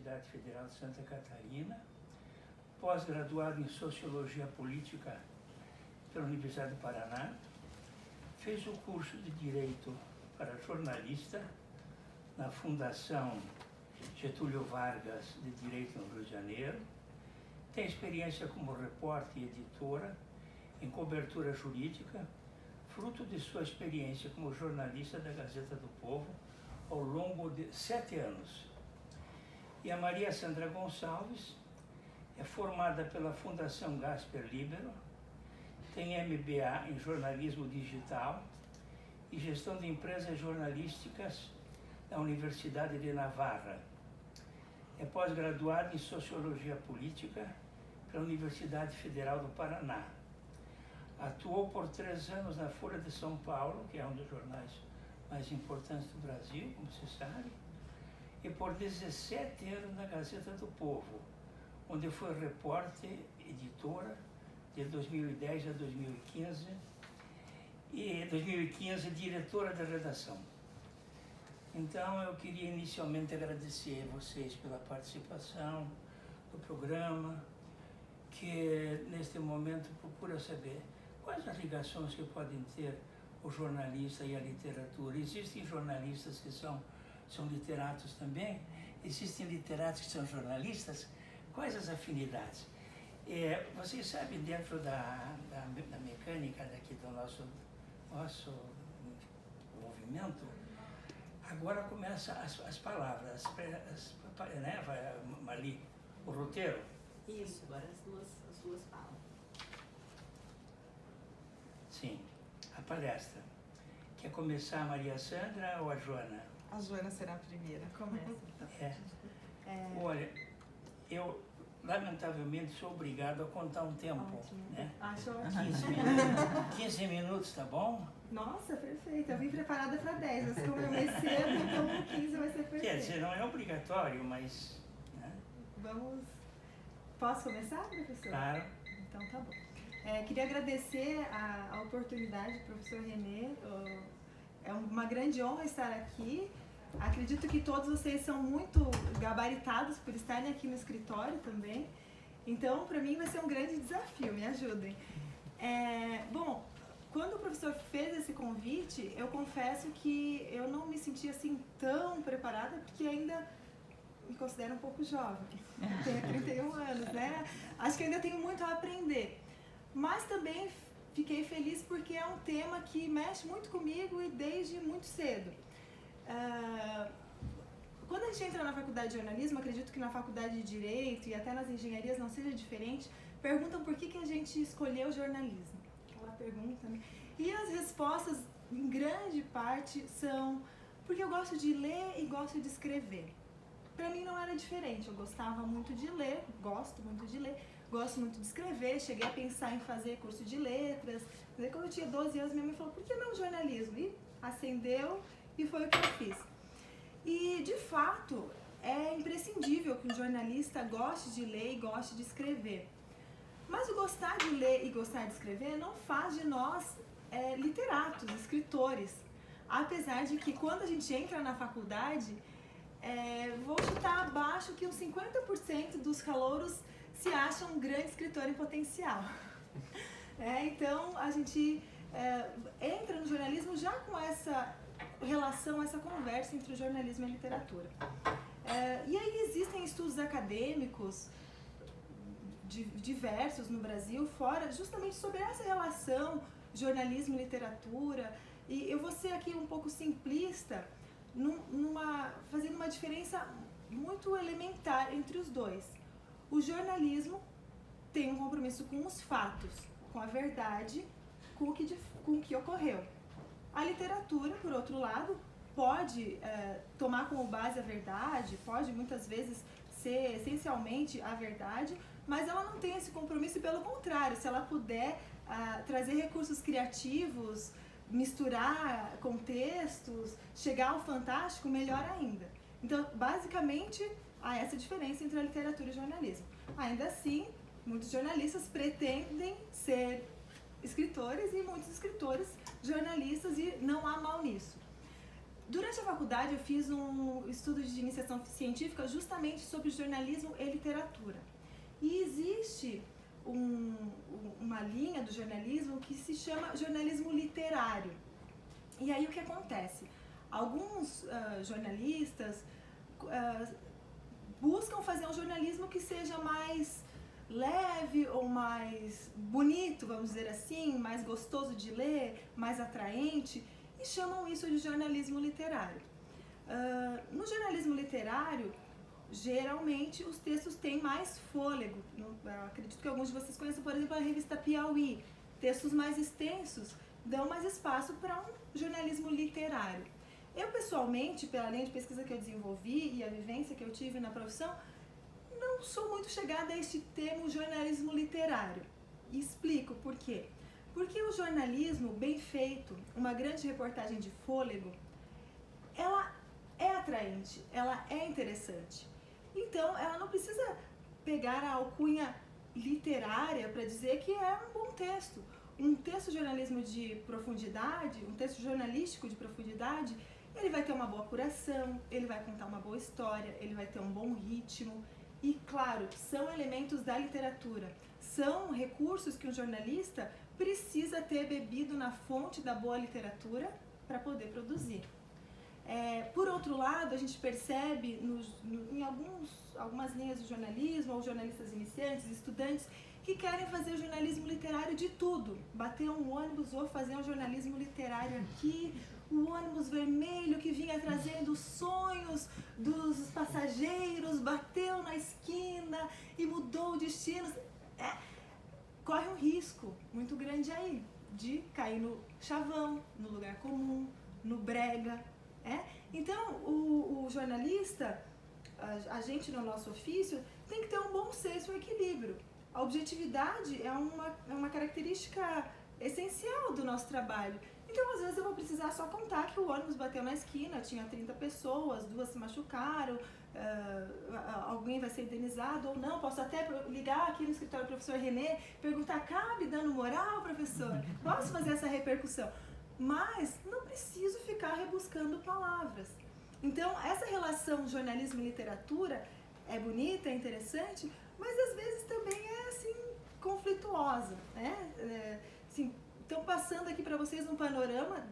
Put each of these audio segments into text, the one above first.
Universidade Federal de Santa Catarina, pós-graduado em Sociologia Política pela Universidade do Paraná, fez o curso de Direito para jornalista na Fundação Getúlio Vargas de Direito no Rio de Janeiro, tem experiência como repórter e editora em cobertura jurídica, fruto de sua experiência como jornalista da Gazeta do Povo ao longo de 7 anos. E a Maria Sandra Gonçalves é formada pela Fundação Gasper Libero, tem MBA em jornalismo digital e gestão de empresas jornalísticas da Universidade de Navarra. É pós-graduada em Sociologia Política pela Universidade Federal do Paraná. Atuou por 3 anos na Folha de São Paulo, que é um dos jornais mais importantes do Brasil, como se sabe, e por 17 anos na Gazeta do Povo, onde foi repórter, editora, de 2010 a 2015, e 2015 diretora da redação. Então eu queria inicialmente agradecer a vocês pela participação do programa, que neste momento procura saber quais as ligações que podem ter o jornalista e a literatura. Existem jornalistas que são literatos também? Existem literatos que são jornalistas? Quais as afinidades? Vocês sabem, dentro da mecânica daqui do nosso movimento, agora começam as palavras, né, Marli, o roteiro? Isso, agora as duas falam. Sim, a palestra. Quer começar a Maria Sandra ou a Joana? A Joana será a primeira, começa então. Olha, eu lamentavelmente sou obrigado a contar um tempo. Ótimo. Né? Acho ótimo. 15 minutos, tá bom? Nossa, perfeito. Eu vim preparada para 10, mas como eu me cedo, então 15 vai ser perfeito. Quer dizer, não é obrigatório, mas... Né? Vamos... Posso começar, professor? Claro. Então tá bom. Queria agradecer a oportunidade, professor Renê. É uma grande honra estar aqui. Acredito que todos vocês são muito gabaritados por estarem aqui no escritório também. Então, para mim vai ser um grande desafio, me ajudem. Bom, quando o professor fez esse convite, eu confesso que eu não me senti assim tão preparada, porque ainda me considero um pouco jovem. Tenho 31 anos, né? Acho que ainda tenho muito a aprender. Mas também fiquei feliz porque é um tema que mexe muito comigo e desde muito cedo. Quando a gente entra na faculdade de jornalismo, acredito que na faculdade de Direito e até nas engenharias não seja diferente, perguntam por que a gente escolheu jornalismo. Aquela pergunta, né? E as respostas, em grande parte, são porque eu gosto de ler e gosto de escrever. Para mim não era diferente, eu gostava muito de ler, gosto muito de ler, gosto muito de escrever, cheguei a pensar em fazer curso de letras. Quando eu tinha 12 anos, minha mãe falou, por que não jornalismo? E acendeu e foi o que eu fiz. E, de fato, é imprescindível que um jornalista goste de ler e goste de escrever. Mas o gostar de ler e gostar de escrever não faz de nós literatos, escritores. Apesar de que, quando a gente entra na faculdade, vou chutar abaixo que uns 50% dos calouros se acham um grande escritor em potencial. Então, a gente entra no jornalismo já com essa relação, essa conversa entre o jornalismo e a literatura. E aí existem estudos acadêmicos diversos no Brasil, fora, justamente sobre essa relação jornalismo e literatura. E eu vou ser aqui um pouco simplista, fazendo uma diferença muito elementar entre os dois. O jornalismo tem um compromisso com os fatos, com a verdade, com o que ocorreu. A literatura, por outro lado, pode tomar como base a verdade, pode muitas vezes ser essencialmente a verdade, mas ela não tem esse compromisso e, pelo contrário, se ela puder trazer recursos criativos, misturar contextos, chegar ao fantástico, melhor ainda. Então, basicamente, há essa diferença entre a literatura e o jornalismo. Ainda assim, muitos jornalistas pretendem ser escritores e muitos escritores jornalistas, e não há mal nisso. Durante a faculdade eu fiz um estudo de iniciação científica justamente sobre jornalismo e literatura. E existe uma linha do jornalismo que se chama jornalismo literário. E aí o que acontece? Alguns jornalistas buscam fazer um jornalismo que seja mais leve ou mais bonito, vamos dizer assim, mais gostoso de ler, mais atraente, e chamam isso de jornalismo literário. No jornalismo literário, geralmente os textos têm mais fôlego. Eu acredito que alguns de vocês conheçam, por exemplo, a revista Piauí. Textos mais extensos dão mais espaço para um jornalismo literário. Eu, pessoalmente, pela linha de pesquisa que eu desenvolvi e a vivência que eu tive na profissão, não sou muito chegada a este termo jornalismo literário. E explico por quê. Porque o jornalismo bem feito, uma grande reportagem de fôlego, ela é atraente, ela é interessante. Então, ela não precisa pegar a alcunha literária para dizer que é um bom texto. Um texto de jornalismo de profundidade, um texto jornalístico de profundidade, ele vai ter uma boa apuração, ele vai contar uma boa história, ele vai ter um bom ritmo. E, claro, são elementos da literatura, são recursos que um jornalista precisa ter bebido na fonte da boa literatura para poder produzir. Por outro lado, a gente percebe em algumas linhas do jornalismo, ou jornalistas iniciantes, estudantes, que querem fazer jornalismo literário de tudo. Bater um ônibus, vou fazer um jornalismo literário aqui, o ônibus vermelho que vinha trazendo sonhos dos passageiros, bateu na esquina e mudou o destino. Corre um risco muito grande aí de cair no chavão, no lugar comum, no brega. Então, o jornalista, a gente no nosso ofício, tem que ter um bom senso, um equilíbrio. A objetividade é uma característica essencial do nosso trabalho. Então, às vezes, eu vou precisar só contar que o ônibus bateu na esquina, tinha 30 pessoas, 2 se machucaram, alguém vai ser indenizado ou não. Posso até ligar aqui no escritório do professor René, perguntar, cabe dano moral, professor? Posso fazer essa repercussão? Mas não preciso ficar rebuscando palavras. Então, essa relação jornalismo e literatura é bonita, é interessante, mas às vezes também é, assim, conflituosa, né? Então, passando aqui para vocês um panorama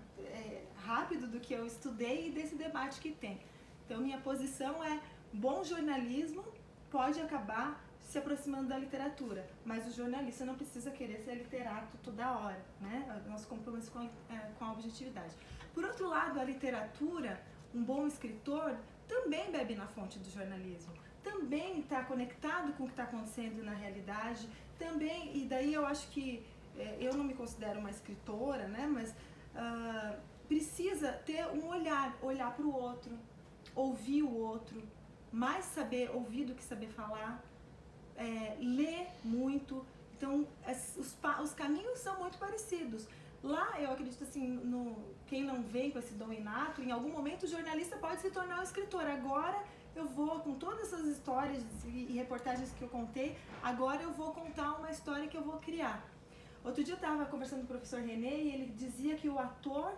rápido do que eu estudei e desse debate que tem. Então, minha posição é: bom jornalismo pode acabar se aproximando da literatura, mas o jornalista não precisa querer ser literato toda hora, né? Nosso compromisso com a objetividade. Por outro lado, a literatura, um bom escritor, também bebe na fonte do jornalismo, também está conectado com o que está acontecendo na realidade, também, e daí eu acho que eu não me considero uma escritora, né? Mas precisa ter um olhar para o outro, ouvir o outro, mais saber ouvir do que saber falar, ler muito. Então, os caminhos são muito parecidos. Lá, eu acredito assim, quem não vem com esse dom inato, em algum momento o jornalista pode se tornar um escritor. Agora eu vou, com todas essas histórias e reportagens que eu contei, agora eu vou contar uma história que eu vou criar. Outro dia eu estava conversando com o professor René e ele dizia que o ator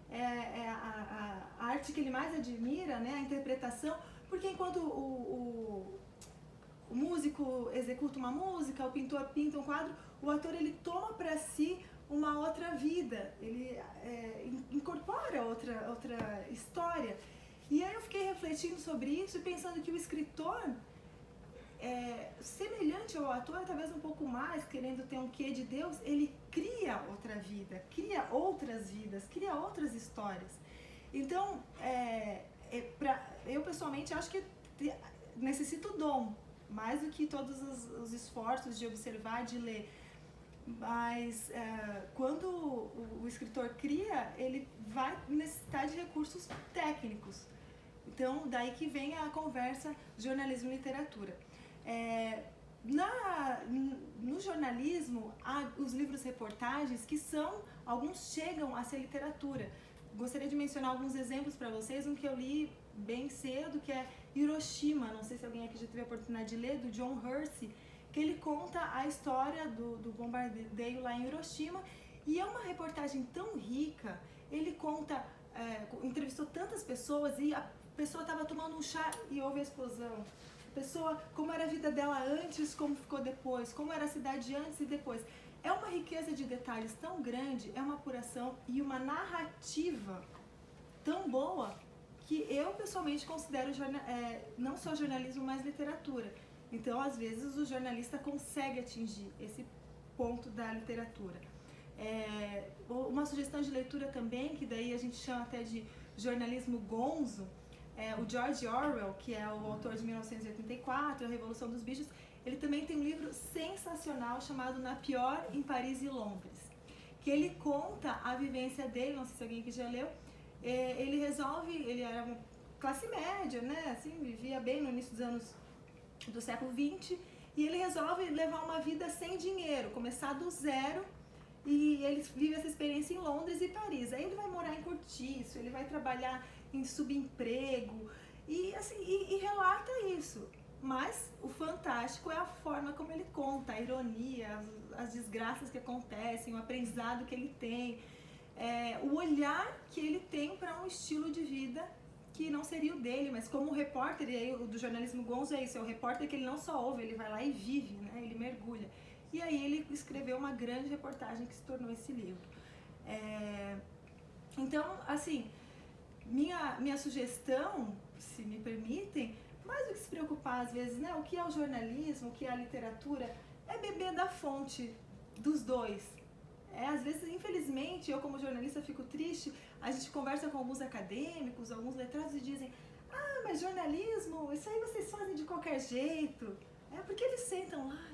é a arte que ele mais admira, né, a interpretação, porque enquanto o músico executa uma música, o pintor pinta um quadro, o ator ele toma para si uma outra vida, ele incorpora outra história. E aí eu fiquei refletindo sobre isso e pensando que o escritor, semelhante ao ator, talvez um pouco mais, querendo ter um quê de Deus, ele cria outra vida, cria outras vidas, cria outras histórias. Então, eu pessoalmente acho que necessito dom, mais do que todos os esforços de observar, de ler. Mas quando o escritor cria, ele vai necessitar de recursos técnicos. Então, daí que vem a conversa jornalismo e literatura. No jornalismo, há os livros-reportagens que alguns chegam a ser literatura. Gostaria de mencionar alguns exemplos para vocês, um que eu li bem cedo, que é Hiroshima, não sei se alguém aqui já teve a oportunidade de ler, do John Hersey, que ele conta a história do bombardeio lá em Hiroshima, e é uma reportagem tão rica, ele conta entrevistou tantas pessoas e a pessoa estava tomando um chá e houve a explosão. A pessoa, como era a vida dela antes, como ficou depois, como era a cidade antes e depois. É uma riqueza de detalhes tão grande, é uma apuração e uma narrativa tão boa que eu pessoalmente considero não só jornalismo, mas literatura. Então, às vezes, o jornalista consegue atingir esse ponto da literatura. Uma sugestão de leitura também, que daí a gente chama até de jornalismo gonzo, o George Orwell, que é o autor de 1984, A Revolução dos Bichos, ele também tem um livro sensacional chamado Na Pior, em Paris e Londres, que ele conta a vivência dele, não sei se alguém aqui já leu. Ele era uma classe média, né, assim, vivia bem no início dos anos do século XX, e ele resolve levar uma vida sem dinheiro, começar do zero, e ele vive essa experiência em Londres e Paris. Aí ele vai morar em cortiço, ele vai trabalhar em subemprego, e assim, e relata isso. Mas o fantástico é a forma como ele conta, a ironia, as desgraças que acontecem, o aprendizado que ele tem, o olhar que ele tem para um estilo de vida que não seria o dele, mas como repórter, e aí o do jornalismo gonzo é isso, é o repórter que ele não só ouve, ele vai lá e vive, né? Ele mergulha. E aí ele escreveu uma grande reportagem que se tornou esse livro. Então, assim, minha sugestão, se me permitem, mais do que se preocupar às vezes, né? O que é o jornalismo, o que é a literatura, é beber da fonte dos dois. Às vezes, infelizmente, eu como jornalista fico triste, a gente conversa com alguns acadêmicos, alguns letrados e dizem: ah, mas jornalismo, isso aí vocês fazem de qualquer jeito. Porque eles sentam lá,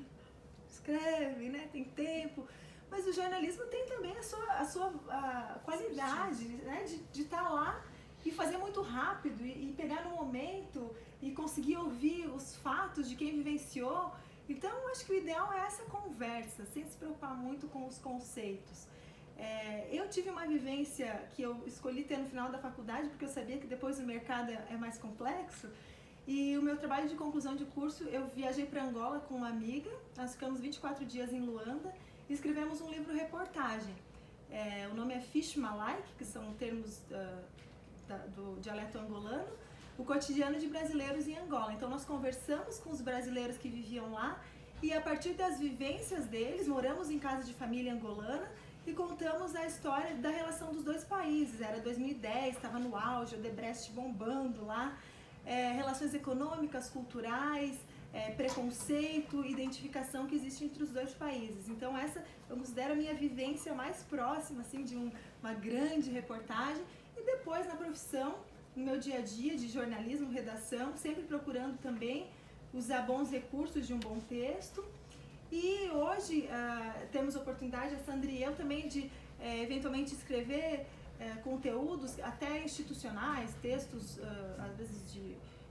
escrevem, né? Tem tempo. Mas o jornalismo tem também a sua qualidade, né? De estar lá e fazer muito rápido e pegar no momento e conseguir ouvir os fatos de quem vivenciou. Então, acho que o ideal é essa conversa, sem se preocupar muito com os conceitos. Eu tive uma vivência que eu escolhi ter no final da faculdade, porque eu sabia que depois o mercado é mais complexo. E o meu trabalho de conclusão de curso, eu viajei para Angola com uma amiga, nós ficamos 24 dias em Luanda e escrevemos um livro-reportagem. O nome é Fish Malay, que são termos do dialeto angolano, o cotidiano de brasileiros em Angola. Então nós conversamos com os brasileiros que viviam lá e a partir das vivências deles, moramos em casa de família angolana e contamos a história da relação dos dois países. Era 2010, estava no auge, o Odebrecht bombando lá, relações econômicas, culturais, preconceito, identificação que existe entre os dois países. Então essa eu considero a minha vivência mais próxima assim, de uma grande reportagem. E depois na profissão, no meu dia a dia de jornalismo, redação, sempre procurando também usar bons recursos de um bom texto. E hoje temos a oportunidade, a Sandra e eu também, de eventualmente escrever conteúdos até institucionais, textos às vezes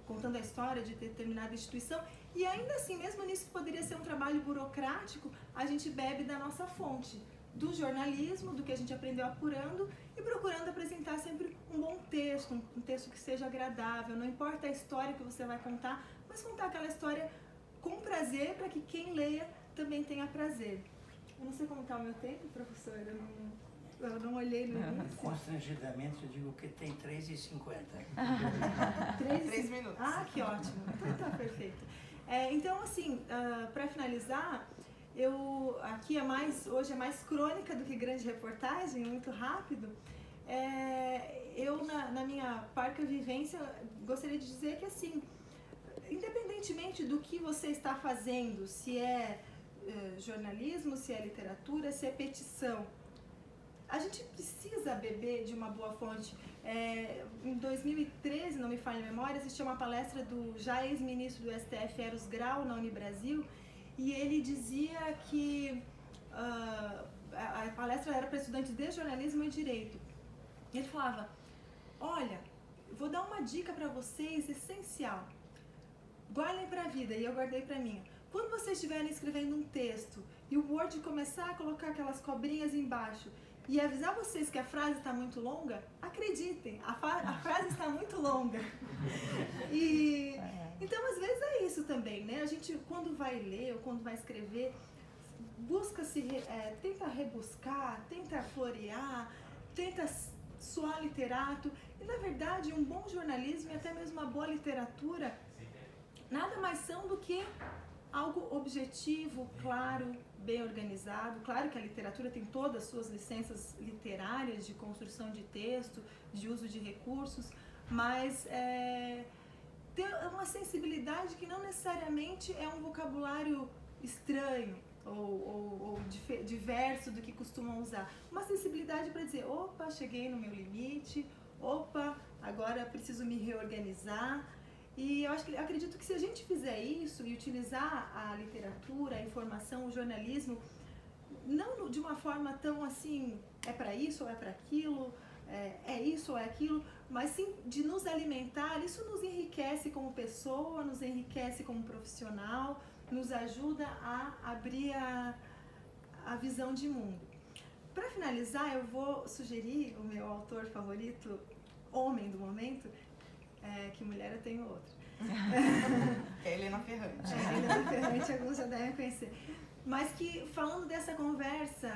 contando a história de determinada instituição. E ainda assim, mesmo nisso que poderia ser um trabalho burocrático, a gente bebe da nossa fonte, do jornalismo, do que a gente aprendeu apurando e procurando apresentar sempre um bom texto, um texto que seja agradável, não importa a história que você vai contar, mas contar aquela história com prazer para que quem leia também tenha prazer. Eu não sei como está o meu tempo, professora, eu não olhei no início. Constrangidamente eu digo que tem 3h50. 3 minutos. Ah, que ótimo. Então tá perfeito. Então, assim, para finalizar, aqui hoje é mais crônica do que grande reportagem, muito rápido. Eu, na minha parca vivência, gostaria de dizer que, assim, independentemente do que você está fazendo, se é jornalismo, se é literatura, se é petição, a gente precisa beber de uma boa fonte. Em 2013, não me falha a memória, assistia uma palestra do já ex-ministro do STF, Eros Grau, na Unibrasil, e ele dizia que a palestra era para estudantes de jornalismo e direito. Ele falava: olha, vou dar uma dica para vocês essencial, guardem para a vida, e eu guardei para mim. Quando vocês estiverem escrevendo um texto e o Word começar a colocar aquelas cobrinhas embaixo e avisar vocês que a frase está muito longa, acreditem, a frase está muito longa. Então, às vezes é isso também, né? A gente, quando vai ler ou quando vai escrever, tenta rebuscar, tenta florear, tenta soar literato. E, na verdade, um bom jornalismo e até mesmo uma boa literatura nada mais são do que algo objetivo, claro, bem organizado. Claro que a literatura tem todas as suas licenças literárias de construção de texto, de uso de recursos, mas tem uma sensibilidade que não necessariamente é um vocabulário estranho ou diverso do que costumam usar. Uma sensibilidade para dizer, opa, cheguei no meu limite, opa, agora preciso me reorganizar. E eu acredito que se a gente fizer isso e utilizar a literatura, a informação, o jornalismo, não de uma forma tão assim, é para isso ou é para aquilo, é isso ou é aquilo, mas sim de nos alimentar, isso nos enriquece como pessoa, nos enriquece como profissional, nos ajuda a abrir a visão de mundo. Para finalizar, eu vou sugerir o meu autor favorito, homem do momento, que mulher eu tenho outro. É Helena Ferrante. Helena Ferrante, alguns já devem conhecer. Mas que, falando dessa conversa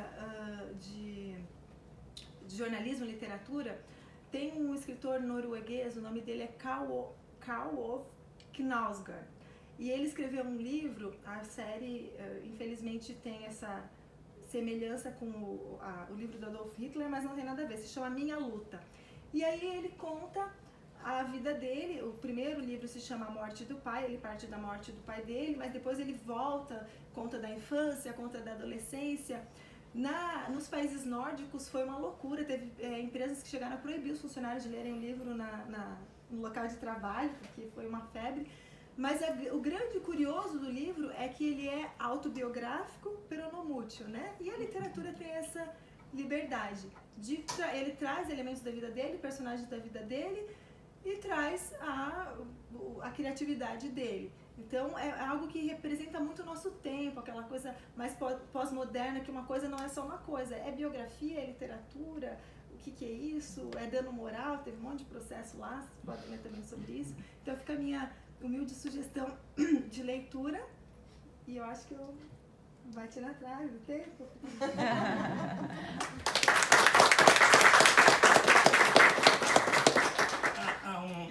de jornalismo e literatura, tem um escritor norueguês, o nome dele é Karl Ove Knausgård. E ele escreveu um livro, a série infelizmente tem essa semelhança com o livro do Adolf Hitler, mas não tem nada a ver, se chama Minha Luta. E aí ele conta a vida dele. O primeiro livro se chama A Morte do Pai, ele parte da morte do pai dele, mas depois ele volta, conta da infância, conta da adolescência. Nos países nórdicos foi uma loucura, teve empresas que chegaram a proibir os funcionários de lerem o livro no local de trabalho, porque foi uma febre. Mas o grande curioso do livro é que ele é autobiográfico, peronomútil, né? E a literatura tem essa liberdade. Ele traz elementos da vida dele, personagens da vida dele, e traz a criatividade dele. Então é algo que representa muito o nosso tempo, aquela coisa mais pós-moderna, que uma coisa não é só uma coisa, é biografia, é literatura, o que é isso, é dano moral, teve um monte de processo lá, vocês podem ler também sobre isso. Então fica a minha humilde sugestão de leitura, e eu acho que eu bati na trave do tempo.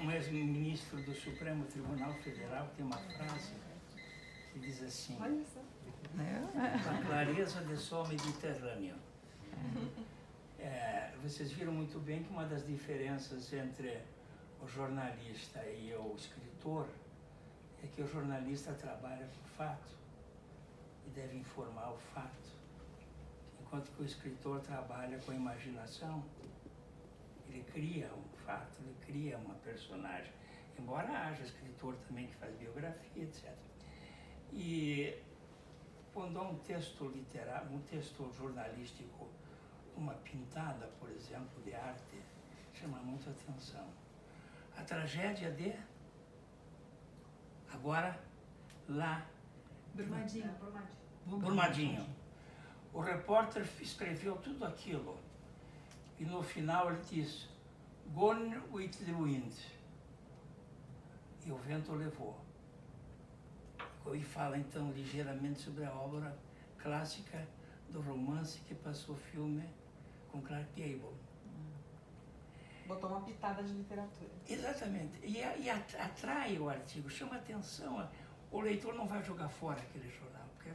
Um ex-ministro do Supremo Tribunal Federal tem uma frase que diz assim: Olha só. a clareza de sol mediterrâneo. Vocês viram muito bem que uma das diferenças entre o jornalista e o escritor é que o jornalista trabalha com fato e deve informar o fato, enquanto que o escritor trabalha com a imaginação. Ele cria um fato, ele cria uma personagem, embora haja escritor também que faz biografia, etc. E quando há um texto literário, um texto jornalístico, uma pintada, por exemplo, de arte, chama muito a atenção. A tragédia de... Agora, lá... Brumadinho. O repórter escreveu tudo aquilo. E no final ele diz, Gone with the wind. E o vento levou. E fala então ligeiramente sobre a obra clássica do romance que passou filme com Clark Gable. Botou uma pitada de literatura. Exatamente. E atrai o artigo, chama atenção. O leitor não vai jogar fora aquele jornal. Porque,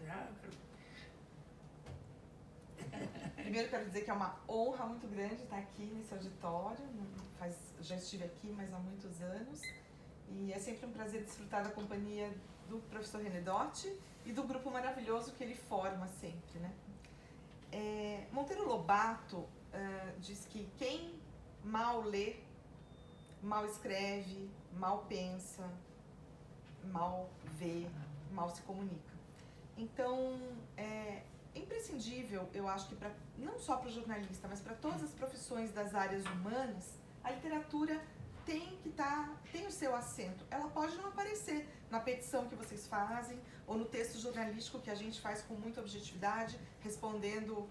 Primeiro quero dizer que é uma honra muito grande estar aqui nesse auditório. Já estive aqui, mas há muitos anos. E é sempre um prazer desfrutar da companhia do professor René Dotti e do grupo maravilhoso que ele forma sempre, né? Monteiro Lobato diz que quem mal lê, mal escreve, mal pensa, mal vê, mal se comunica. Então, é imprescindível, eu acho que não só para o jornalista, mas para todas as profissões das áreas humanas, a literatura tem o seu assento. Ela pode não aparecer na petição que vocês fazem ou no texto jornalístico que a gente faz com muita objetividade, respondendo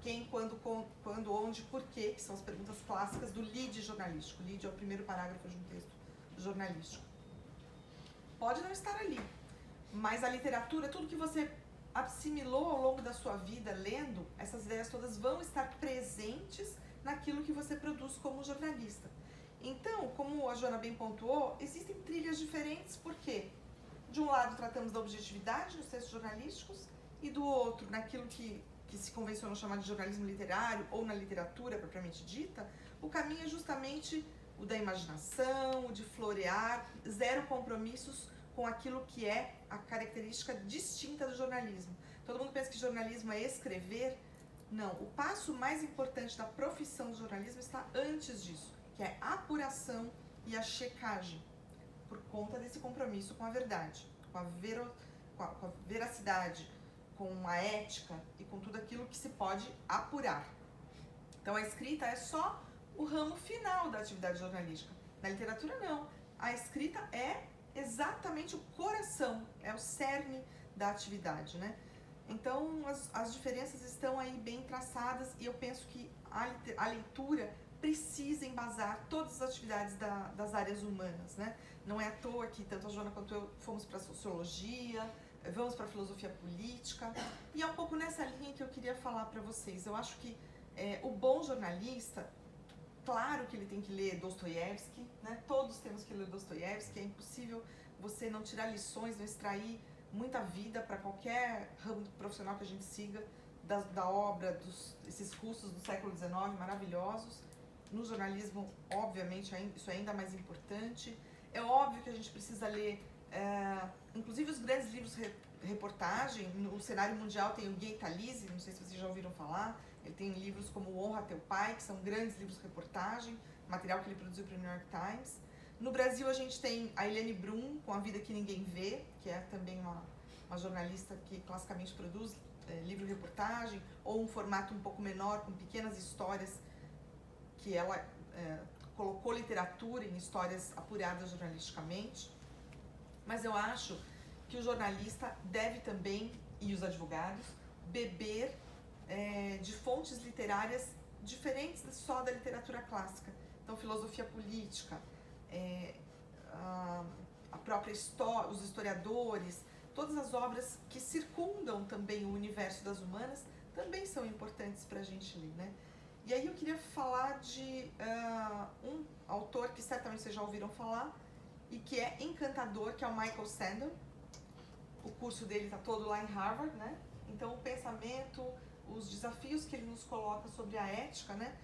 quem, quando, onde, porquê, que são as perguntas clássicas do lead jornalístico. Lead é o primeiro parágrafo de um texto jornalístico. Pode não estar ali, mas a literatura, tudo que você assimilou ao longo da sua vida lendo, essas ideias todas vão estar presentes naquilo que você produz como jornalista. Então, como a Joana bem pontuou, existem trilhas diferentes, porque de um lado tratamos da objetividade nos textos jornalísticos e do outro, naquilo que se convencionou chamar de jornalismo literário ou na literatura propriamente dita, o caminho é justamente o da imaginação, o de florear, zero compromissos com aquilo que é a característica distinta do jornalismo. Todo mundo pensa que jornalismo é escrever. Não, o passo mais importante da profissão do jornalismo está antes disso, que é a apuração e a checagem, por conta desse compromisso com a verdade, com a veracidade, com a ética e com tudo aquilo que se pode apurar. Então a escrita é só o ramo final da atividade jornalística. Na literatura não, a escrita é exatamente o coração, é o cerne da atividade, né? Então as diferenças estão aí bem traçadas e eu penso que a leitura precisa embasar todas as atividades das áreas humanas, né? Não é à toa que tanto a Joana quanto eu fomos para a sociologia, vamos para a filosofia política, e é um pouco nessa linha que eu queria falar para vocês. Eu acho que o bom jornalista, claro que ele tem que ler Dostoiévski, né? Todos temos que ler Dostoiévski, é impossível você não tirar lições, não extrair muita vida para qualquer ramo profissional que a gente siga da obra desses russos do século XIX, maravilhosos. No jornalismo, obviamente, isso é ainda mais importante. É óbvio que a gente precisa ler, inclusive os grandes livros de reportagem. No cenário mundial tem o Guy Talese, não sei se vocês já ouviram falar. Ele tem livros como Honra Teu Pai, que são grandes livros de reportagem, material que ele produziu para o New York Times. No Brasil a gente tem a Helene Brum, com A Vida que Ninguém Vê, que é também uma jornalista que classicamente produz livro de reportagem, ou um formato um pouco menor, com pequenas histórias que ela colocou literatura em histórias apuradas jornalisticamente. Mas eu acho que o jornalista deve também, e os advogados, beber de fontes literárias diferentes só da literatura clássica. Então, filosofia política, a própria história, os historiadores, todas as obras que circundam também o universo das humanas também são importantes para a gente ler, né? E aí eu queria falar de um autor que certamente vocês já ouviram falar e que é encantador, que é o Michael Sandel. O curso dele está todo lá em Harvard, né? Então o pensamento, os desafios que ele nos coloca sobre a ética, né?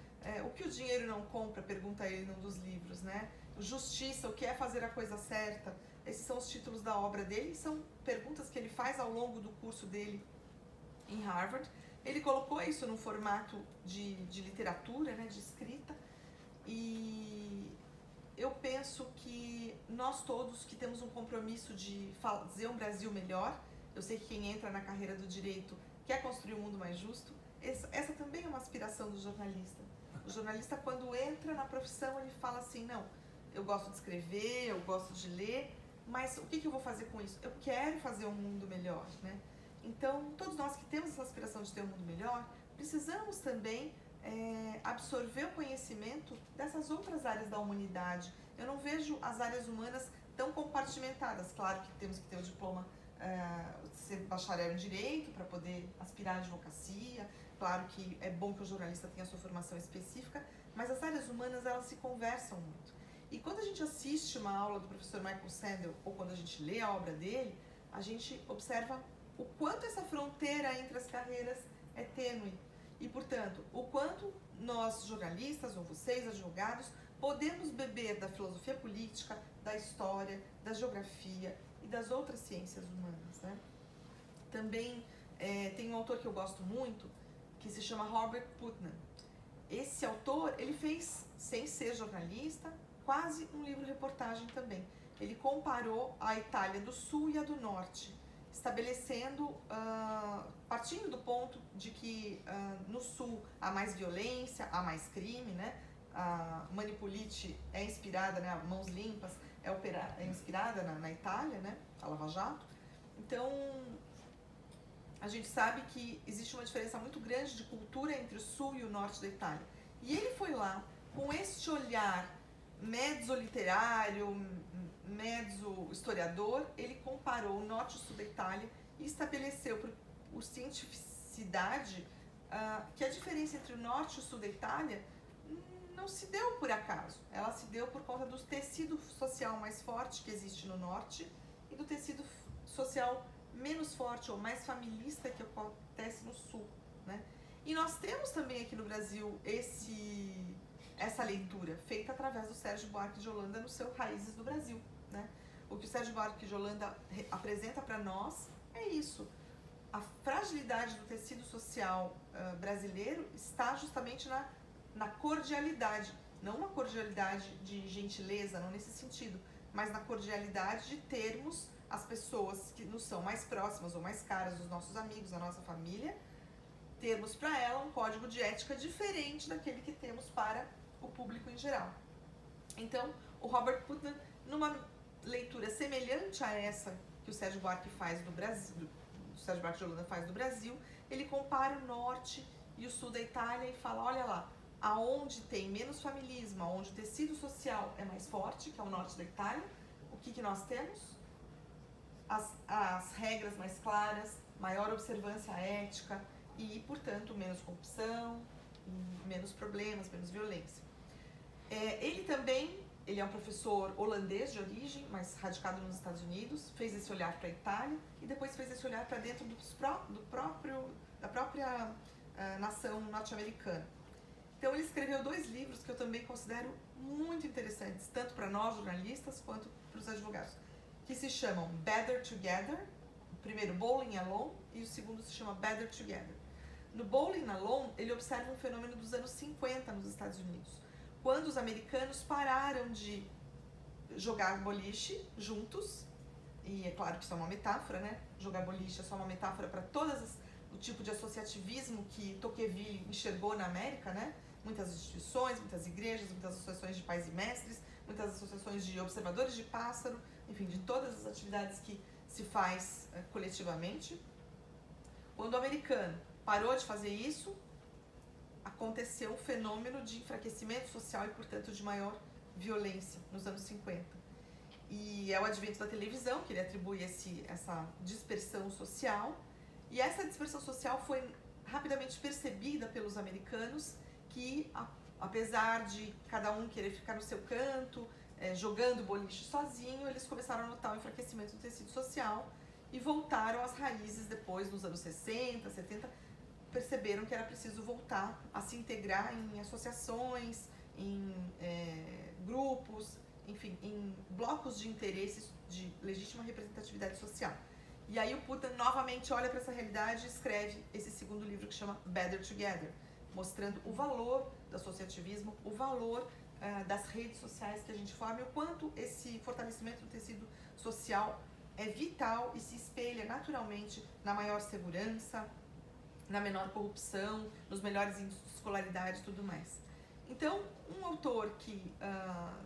O que o dinheiro não compra, pergunta ele num dos livros, né? Justiça, o que é fazer a coisa certa. Esses são os títulos da obra dele, são perguntas que ele faz ao longo do curso dele em Harvard. Ele colocou isso num formato de literatura, né, de escrita, e eu penso que nós todos que temos um compromisso de fazer um Brasil melhor, eu sei que quem entra na carreira do direito quer construir um mundo mais justo, essa também é uma aspiração do jornalista. O jornalista, quando entra na profissão, ele fala assim, não, eu gosto de escrever, eu gosto de ler, mas o que eu vou fazer com isso? Eu quero fazer um mundo melhor, né? Então, todos nós que temos essa aspiração de ter um mundo melhor, precisamos também absorver o conhecimento dessas outras áreas da humanidade. Eu não vejo as áreas humanas tão compartimentadas. Claro que temos que ter o diploma, ser bacharel em Direito para poder aspirar à advocacia. Claro que é bom que o jornalista tenha a sua formação específica, mas as áreas humanas, elas se conversam muito. E quando a gente assiste uma aula do professor Michael Sandel, ou quando a gente lê a obra dele, a gente observa o quanto essa fronteira entre as carreiras é tênue. E, portanto, o quanto nós, jornalistas, ou vocês, advogados, podemos beber da filosofia política, da história, da geografia e das outras ciências humanas, né? Também tem um autor que eu gosto muito, que se chama Robert Putnam. Esse autor, ele fez, sem ser jornalista, quase um livro-reportagem também. Ele comparou a Itália do Sul e a do Norte, estabelecendo, partindo do ponto de que no Sul há mais violência, há mais crime, né? A Manipoliti é inspirada, né? Mãos Limpas é inspirada na Itália, né? A Lava Jato. Então, a gente sabe que existe uma diferença muito grande de cultura entre o Sul e o Norte da Itália. E ele foi lá, com este olhar mezzo literário, mezzo historiador, ele comparou o norte e o sul da Itália e estabeleceu por cientificidade que a diferença entre o norte e o sul da Itália não se deu por acaso. Ela se deu por conta do tecido social mais forte que existe no norte e do tecido social menos forte ou mais familista que acontece no sul, né? E nós temos também aqui no Brasil essa leitura feita através do Sérgio Buarque de Holanda no seu Raízes do Brasil, né? O que o Sérgio Buarque de Holanda apresenta para nós é isso. A fragilidade do tecido social brasileiro está justamente na cordialidade, não uma cordialidade de gentileza, não nesse sentido, mas na cordialidade de termos as pessoas que nos são mais próximas ou mais caras, os nossos amigos, a nossa família, termos para ela um código de ética diferente daquele que temos para o público em geral. Então, o Robert Putnam, numa leitura semelhante a essa que o Sérgio Buarque faz do Brasil, o Sérgio Buarque de Holanda faz do Brasil, ele compara o norte e o sul da Itália e fala, olha lá, aonde tem menos familismo, aonde o tecido social é mais forte, que é o norte da Itália, o que nós temos? As regras mais claras, maior observância ética e, portanto, menos corrupção, menos problemas, menos violência. Ele é um professor holandês de origem, mas radicado nos Estados Unidos, fez esse olhar para a Itália e depois fez esse olhar para dentro da própria nação norte-americana. Então ele escreveu 2 livros que eu também considero muito interessantes, tanto para nós jornalistas quanto para os advogados, que se chamam Better Together, o primeiro Bowling Alone e o segundo se chama Better Together. No Bowling Alone, ele observa um fenômeno dos anos 50 nos Estados Unidos, quando os americanos pararam de jogar boliche juntos, e é claro que isso é uma metáfora, né? Jogar boliche é só uma metáfora para o tipo de associativismo que Tocqueville enxergou na América, né? Muitas instituições, muitas igrejas, muitas associações de pais e mestres, muitas associações de observadores de pássaro, enfim, de todas as atividades que se faz coletivamente. Quando o americano parou de fazer isso, aconteceu um fenômeno de enfraquecimento social e, portanto, de maior violência nos anos 50. E é o advento da televisão que ele atribui essa dispersão social. E essa dispersão social foi rapidamente percebida pelos americanos que, apesar de cada um querer ficar no seu canto, jogando boliche sozinho, eles começaram a notar o enfraquecimento do tecido social e voltaram às raízes depois, nos anos 60, 70, perceberam que era preciso voltar a se integrar em associações, em grupos, enfim, em blocos de interesses de legítima representatividade social. E aí o Putnam novamente olha para essa realidade e escreve esse segundo livro que chama Better Together, mostrando o valor do associativismo, o valor das redes sociais que a gente forma e o quanto esse fortalecimento do tecido social é vital e se espelha naturalmente na maior segurança, na menor corrupção, nos melhores índices de escolaridade e tudo mais. Então, um autor que,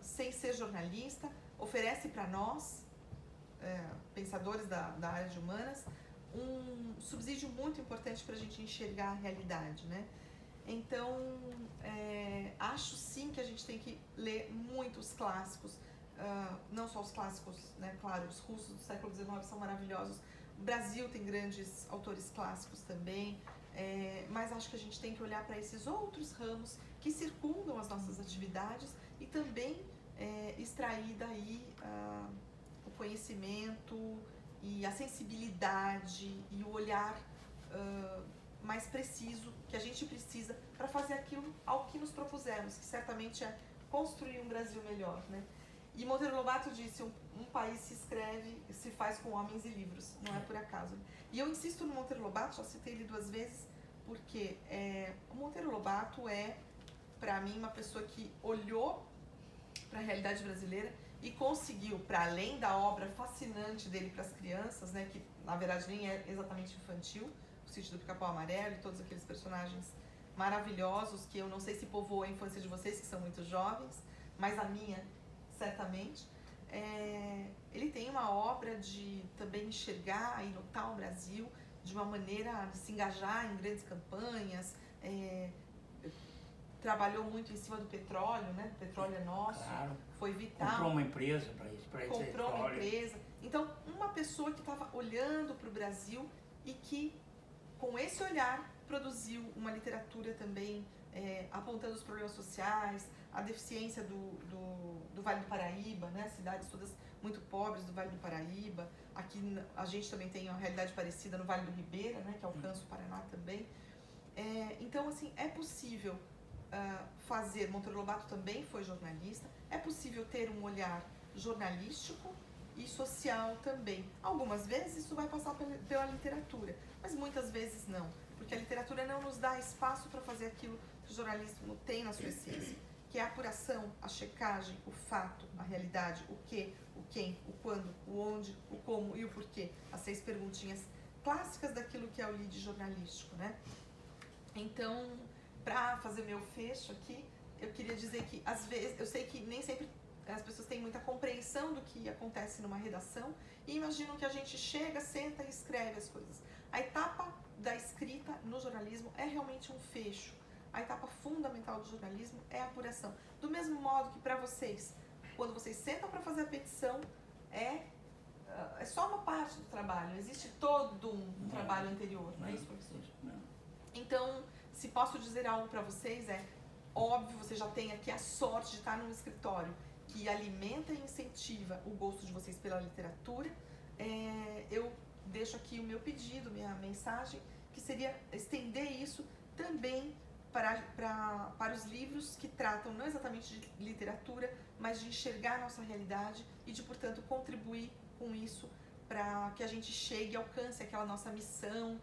sem ser jornalista, oferece para nós, pensadores da área de humanas, um subsídio muito importante para a gente enxergar a realidade, né? Então, acho sim que a gente tem que ler muito os clássicos, não só os clássicos, né? Claro, os russos do século XIX são maravilhosos, o Brasil tem grandes autores clássicos também, mas acho que a gente tem que olhar para esses outros ramos que circundam as nossas atividades e também extrair daí o conhecimento e a sensibilidade e o olhar mais preciso que a gente precisa para fazer aquilo ao que nos propusemos, que certamente é construir um Brasil melhor, né? E Monteiro Lobato disse, um país se faz com homens e livros, não é por acaso. E eu insisto no Monteiro Lobato, já citei ele 2 vezes, porque o Monteiro Lobato é, para mim, uma pessoa que olhou para a realidade brasileira e conseguiu, para além da obra fascinante dele para as crianças, né, que na verdade nem é exatamente infantil, o Sítio do Pica-Pau Amarelo e todos aqueles personagens maravilhosos que eu não sei se povoou a infância de vocês, que são muito jovens, mas a minha, certamente. Ele tem uma obra de também enxergar e notar o Brasil de uma maneira de se engajar em grandes campanhas, trabalhou muito em cima do petróleo, né? O petróleo é nosso, Claro. foi vital. Comprou uma empresa para isso. Comprou uma empresa. Então, uma pessoa que estava olhando para o Brasil e que, com esse olhar, produziu uma literatura também apontando os problemas sociais, a deficiência do Vale do Paraíba, né? Cidades todas muito pobres do Vale do Paraíba. Aqui a gente também tem uma realidade parecida no Vale do Ribeira, né? Que alcança o Paraná também. Então, assim, é possível fazer, Monteiro Lobato também foi jornalista, é possível ter um olhar jornalístico e social também. Algumas vezes isso vai passar pela literatura, mas muitas vezes não, porque a literatura não nos dá espaço para fazer aquilo que o jornalismo tem na sua essência, que é a apuração, a checagem, o fato, a realidade, o que, o quem, o quando, o onde, o como e o porquê. As 6 perguntinhas clássicas daquilo que é o lead jornalístico, né? Então, para fazer meu fecho aqui, eu queria dizer que, às vezes, eu sei que nem sempre as pessoas têm muita compreensão do que acontece numa redação e imaginam que a gente chega, senta e escreve as coisas. A etapa da escrita no jornalismo é realmente um fecho. A etapa fundamental do jornalismo é a apuração. Do mesmo modo que para vocês, quando vocês sentam para fazer a petição, é só uma parte do trabalho, existe todo um trabalho anterior, não é isso, professor? Então, se posso dizer algo para vocês, óbvio, você já tem aqui a sorte de estar num escritório que alimenta e incentiva o gosto de vocês pela literatura. Eu deixo aqui o meu pedido, minha mensagem, que seria estender isso também para os livros que tratam não exatamente de literatura, mas de enxergar a nossa realidade e de, portanto, contribuir com isso para que a gente chegue e alcance aquela nossa missão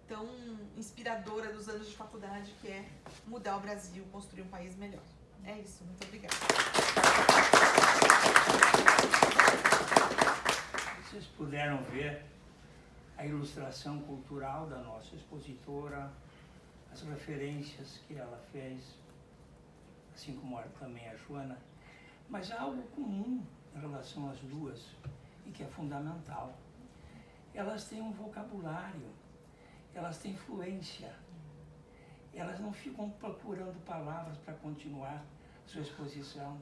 tão inspiradora dos anos de faculdade, que é mudar o Brasil, construir um país melhor. É isso, muito obrigada. Vocês puderam ver a ilustração cultural da nossa expositora, as referências que ela fez, assim como também a Joana, mas há algo comum em relação às duas e que é fundamental. Elas têm um vocabulário, elas têm fluência, elas não ficam procurando palavras para continuar sua exposição,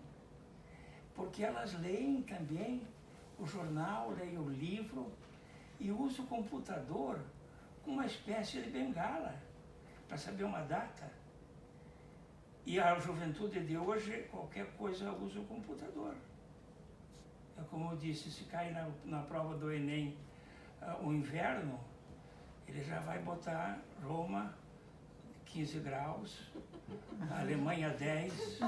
porque elas leem também o jornal, leem o livro e usam o computador como uma espécie de bengala para saber uma data. E a juventude de hoje, qualquer coisa usa o computador. É como eu disse, se cai na prova do Enem o inverno, ele já vai botar Roma 15 graus, a Alemanha 10,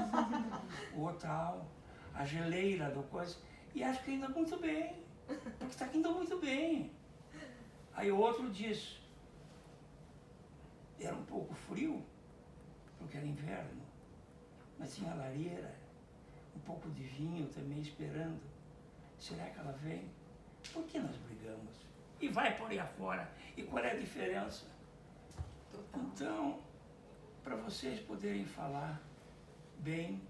o tal, a geleira do coisa, e acho que ainda muito bem, porque está indo muito bem. Aí o outro diz, era um pouco frio, porque era inverno, mas tinha lareira, um pouco de vinho também esperando. Será que ela vem? Por que nós brigamos? E vai por aí afora. E qual é a diferença? Total. Então, para vocês poderem falar bem,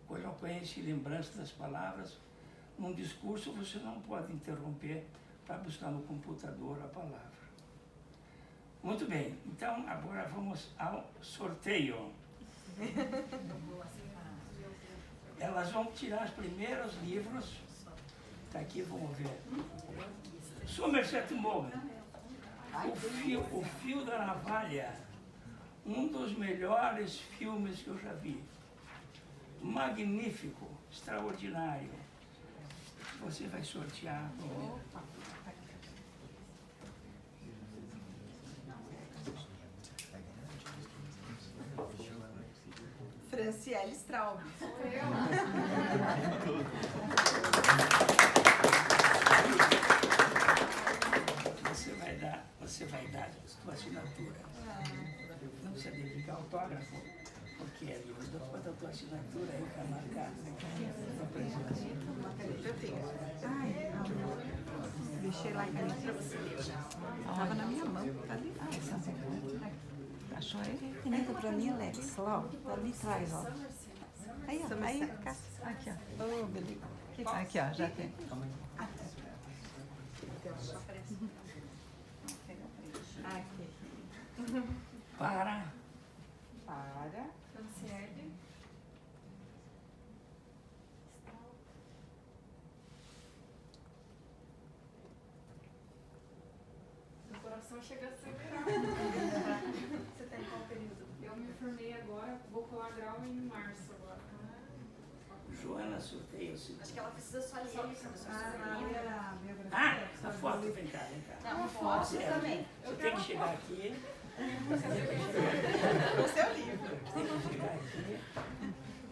com eloquência e lembrança das palavras, num discurso você não pode interromper para buscar no computador a palavra. Muito bem, então agora vamos ao sorteio. Elas vão tirar os primeiros livros. Está aqui, vamos ver. Somerset Maugham, o Fio da Navalha, um dos melhores filmes que eu já vi. Magnífico, extraordinário. Você vai sortear. Franciele Straub. Você vai dar a sua assinatura. Não precisa dedicar autógrafo, porque é livro depois da tua assinatura aí para marcar a presença. Eu tenho. Deixei lá em casa para você ler já. Estava na minha mão, tá ali. Achou aí? Caneta pra mim, Alex. Ó, tá ali atrás, ó. Aí, ó. Aí, cá. Aqui, ó. Ô, beleza. Aqui, ó, já tem. Aqui. Para. Franciele. Doutora coração chega a acelerar. Você está em qual período? Eu me formei agora, vou colar grau em março agora. Joana, sorteia o Acho segundo. que ela precisa só ler, professor. A biografia. Ah, a foto, vem cá, vem cá. Não, foto também. Você tem que chegar aqui. O seu livro. Tem que chegar aqui,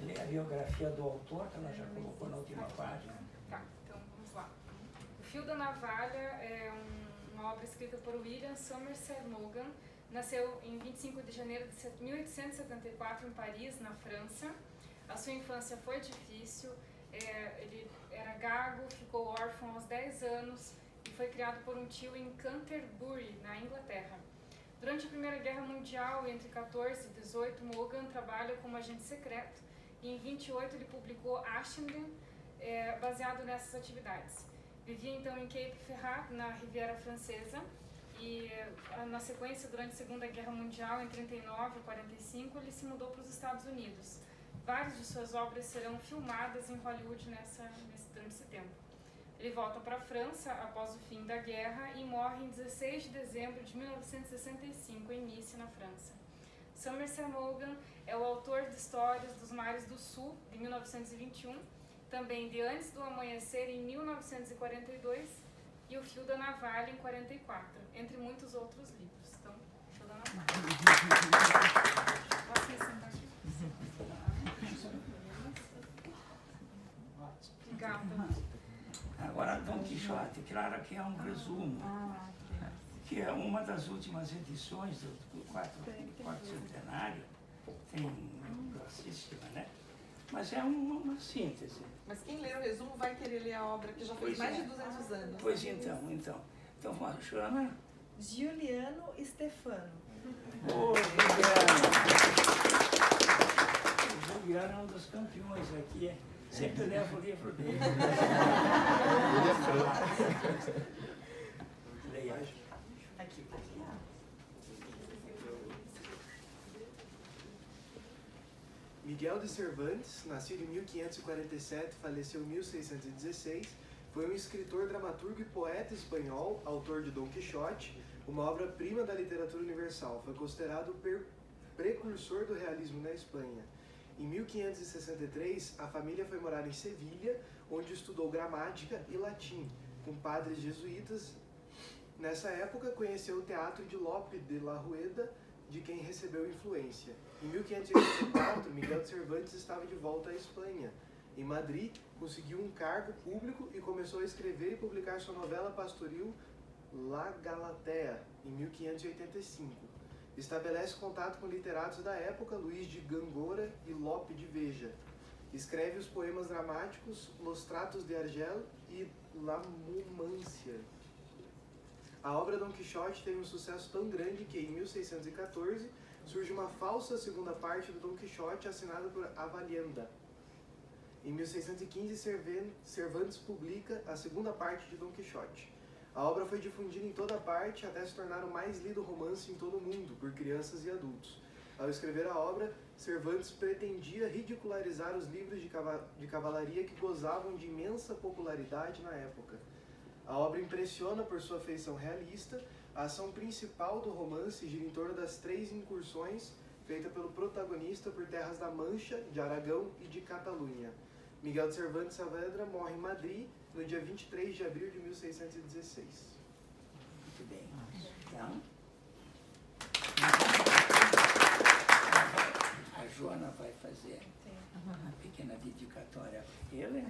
ler a biografia do autor, que ela já colocou na última página. Tá, então vamos lá. O Fio da Navalha é uma obra escrita por William Somerset Maugham. Nasceu em 25 de janeiro de 1874 em Paris, na França. A sua infância foi difícil, ele era gago, ficou órfão aos 10 anos e foi criado por um tio em Canterbury, na Inglaterra. Durante a Primeira Guerra Mundial, entre 14 e 18, Maugham trabalha como agente secreto e em 28 ele publicou Ashendene, baseado nessas atividades. Vivia então em Cape Ferrat, na Riviera Francesa, e na sequência, durante a Segunda Guerra Mundial, em 39 e 45, ele se mudou para os Estados Unidos. Várias de suas obras serão filmadas em Hollywood durante esse tempo. Ele volta para a França após o fim da guerra e morre em 16 de dezembro de 1965, em Nice, na França. Somerset Maugham é o autor de Histórias dos Mares do Sul, de 1921, também de Antes do Amanhecer, em 1942, e O Fio da Navalha, em 44, entre muitos outros livros. Então, O Fio da Navalha. Posso me sentar aqui? Obrigada. Agora, Dom Quixote, claro que é um resumo, que é uma das últimas edições do quarto centenário, tem grossíssima, né? Mas é uma síntese. Mas quem ler o resumo vai querer ler a obra que já fez mais de 200 anos. Pois então. Então, vamos, Joana. Giuliano Stefano. Ô, Juliano. O Juliano é um dos campeões aqui. Sempre leva o livro dele. Leia. Aqui. Miguel de Cervantes, nascido em 1547 e faleceu em 1616, foi um escritor, dramaturgo e poeta espanhol, autor de Dom Quixote, uma obra-prima da literatura universal. Foi considerado o precursor do realismo na Espanha. Em 1563, a família foi morar em Sevilha, onde estudou gramática e latim, com padres jesuítas. Nessa época, conheceu o teatro de Lope de la Rueda, de quem recebeu influência. Em 1584, Miguel de Cervantes estava de volta à Espanha. Em Madrid, conseguiu um cargo público e começou a escrever e publicar sua novela pastoril La Galatea, em 1585. Estabelece contato com literatos da época, Luís de Gangora e Lope de Veja. Escreve os poemas dramáticos Los Tratos de Argel e La Mumância. A obra Dom Quixote teve um sucesso tão grande que, em 1614, surge uma falsa segunda parte do Dom Quixote assinada por Avalienda. Em 1615, Cervantes publica a segunda parte de Dom Quixote. A obra foi difundida em toda parte até se tornar o mais lido romance em todo o mundo, por crianças e adultos. Ao escrever a obra, Cervantes pretendia ridicularizar os livros de cavalaria que gozavam de imensa popularidade na época. A obra impressiona por sua feição realista. A ação principal do romance gira em torno das 3 incursões feitas pelo protagonista por terras da Mancha, de Aragão e de Catalunha. Miguel de Cervantes Saavedra morre em Madrid no dia 23 de abril de 1616. Muito bem. Então, a Joana vai fazer uma pequena dedicatória para ele,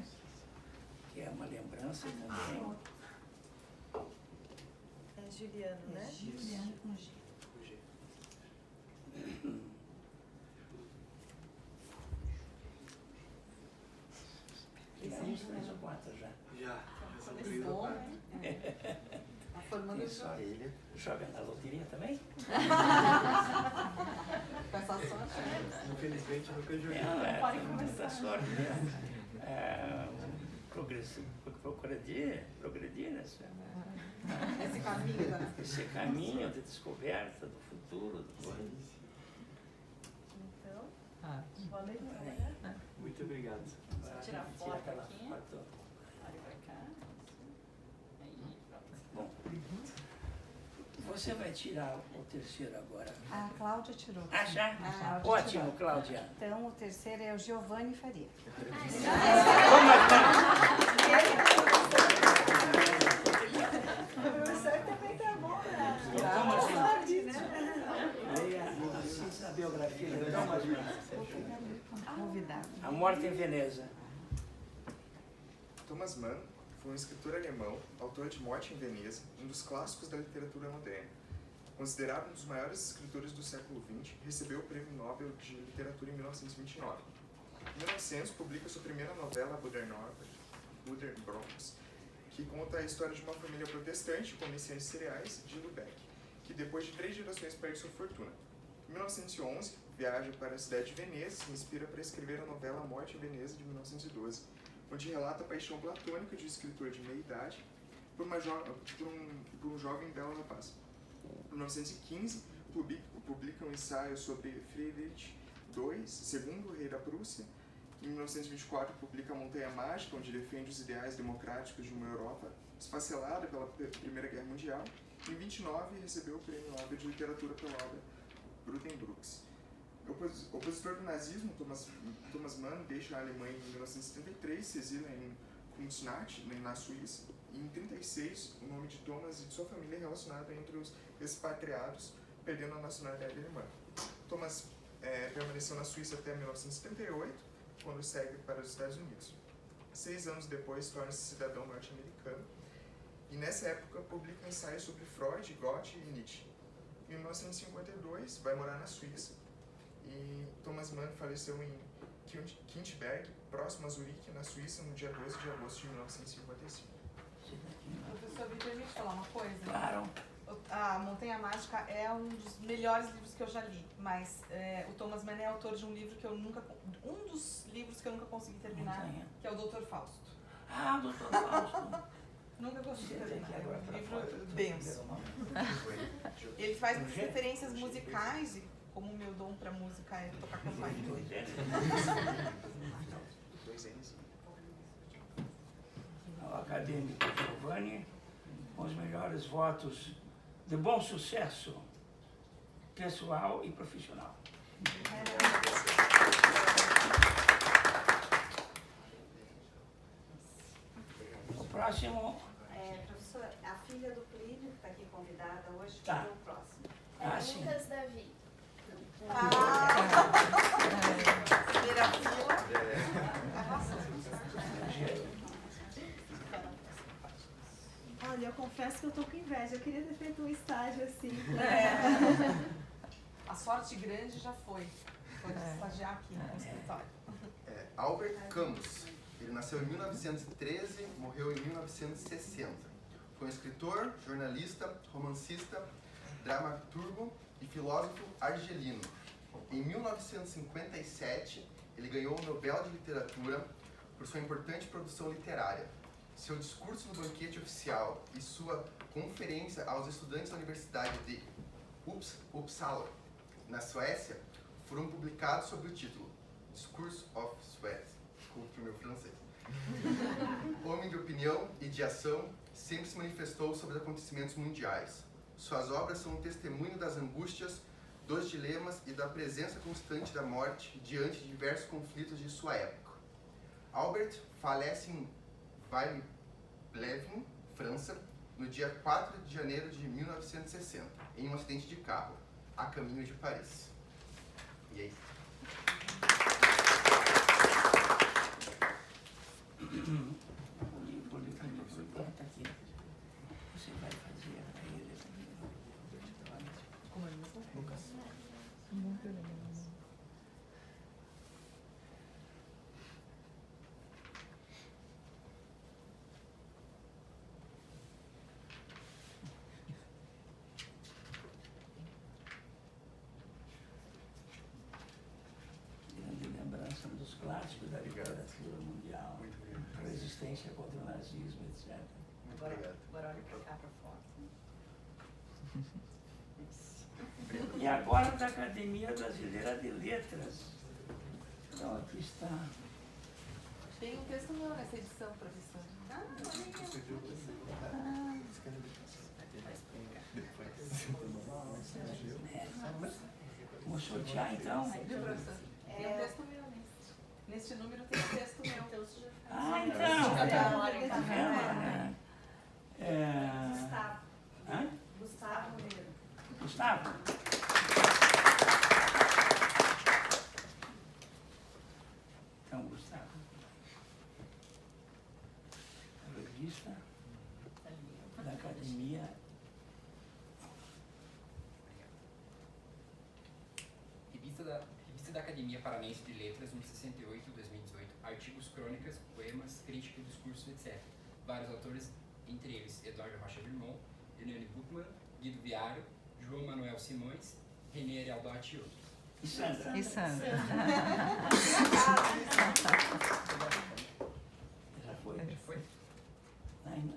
que é uma lembrança também. É Juliano, né? Juliano com G. Tivemos 3 ou 4 já. Já Começou, né? Tá formando Tem sorte. Joga na loteria também? com essa sorte. Infelizmente, nunca joguei. Pode começar. Sorte, né? Progredir nesse Esse caminho da esse caminho de descoberta do futuro. Então, Boa noite. Muito obrigado. Tirar foto aquela aqui. foto. Olha pra cá. Aí, pronto. Bom, Você vai tirar o terceiro agora. A Cláudia tirou. Ah, já? A Cláudia Ótimo, tirou. Cláudia. Então, o terceiro é o Giovanni Faria. O professor também tá bom, né? Leia a biografia de Thomas Mann. Convidado. A Morte em Veneza. Thomas Mann foi um escritor alemão, autor de Morte em Veneza, um dos clássicos da literatura moderna. Considerado um dos maiores escritores do século XX, recebeu o Prêmio Nobel de Literatura em 1929. Em 1900, publica sua primeira novela, Buddenbrooks, que conta a história de uma família protestante, comerciante de cereais, de Lübeck, que depois de 3 gerações perde sua fortuna. Em 1911, viaja para a cidade de Veneza e se inspira para escrever a novela Morte em Veneza, de 1912, onde relata a paixão platônica de um escritor de meia-idade por um jovem belo rapaz. Em 1915, publica um ensaio sobre Friedrich II, segundo rei da Prússia. Em 1924, publica A Montanha Mágica, onde defende os ideais democráticos de uma Europa esfacelada pela Primeira Guerra Mundial. Em 1929, recebeu o Prêmio Nobel de Literatura pela obra Buddenbrooks. Opositor do nazismo, Thomas Mann deixa a Alemanha em 1973, se exila em Kunstnacht, na Suíça, e em 1936 o nome de Thomas e de sua família é relacionado entre os expatriados, perdendo a nacionalidade alemã. Thomas permaneceu na Suíça até 1978, quando segue para os Estados Unidos. 6 anos depois, torna-se cidadão norte-americano, e nessa época publica ensaios sobre Freud, Goethe e Nietzsche. Em 1952, vai morar na Suíça, e Thomas Mann faleceu em Kinchberg, próximo a Zurique, na Suíça, no dia 12 de agosto de 1955. Professor, me permite falar uma coisa? Claro. A Montanha Mágica é um dos melhores livros que eu já li, mas o Thomas Mann é autor de um livro que eu nunca... Um dos livros que eu nunca consegui terminar, Montanha. que é o Dr. Fausto. Ah, doutor Fausto. Nunca consegui Você tem que terminar, é agora um pra livro fora. denso. Ele faz muitas Urgente? referências musicais e como o meu dom pra música é tocar campainha. 2 N's. Ao acadêmico Giovanni, com os melhores votos de bom sucesso pessoal e profissional. O próximo. Professor, a filha do Plínio, que está aqui convidada hoje, Tá. é o próximo. Ah, sim. Lucas Davi. Primeira fila. Olha, eu confesso que eu tô com inveja. Eu queria ter feito um estágio assim. A sorte grande já foi. Foi estagiar aqui no escritório. Albert Camus. Ele nasceu em 1913, morreu em 1960. Foi um escritor, jornalista, romancista, dramaturgo e filósofo argelino. Em 1957, ele ganhou o Nobel de Literatura por sua importante produção literária. Seu discurso no banquete oficial e sua conferência aos estudantes da Universidade de Uppsala, na Suécia, foram publicados sob o título Discourse of Suez. Desculpe pro meu francês. Homem de opinião e de ação, sempre se manifestou sobre os acontecimentos mundiais. Suas obras são um testemunho das angústias, dos dilemas e da presença constante da morte diante de diversos conflitos de sua época. Albert falece em Villeblevin, França, no dia 4 de janeiro de 1960, em um acidente de carro, a caminho de Paris. E aí? O livro está aqui. Você vai fazer a ele também. Como é mesmo? Lucas. Grande lembrança dos clássicos da literatura mundial. Resistência contra o nazismo, etc. Muito obrigado. Agora olha para cá, para fora. E agora da Academia Brasileira de Letras. Então aqui está. Tem um texto meu nessa edição, professor. Você viu? Vou sortear então. Tem um texto meu nesse. Neste número tem um texto meu. Ah, então. Tá vendo? Gustavo. Hã? Gustavo Romero. Gustavo? Então, Gustavo. Revista da Academia. Revista da Academia Paranense de Letras, número 68, 2018. Artigos, crônicas, poemas, crítica, discurso, etc. Vários autores, entre eles Eduardo Rocha Birmon, Hernani Buchmann, Guido Viário, João Manuel Simões, René Arialdotti e outros. E Sandra? E Sandra. Já foi? Já foi?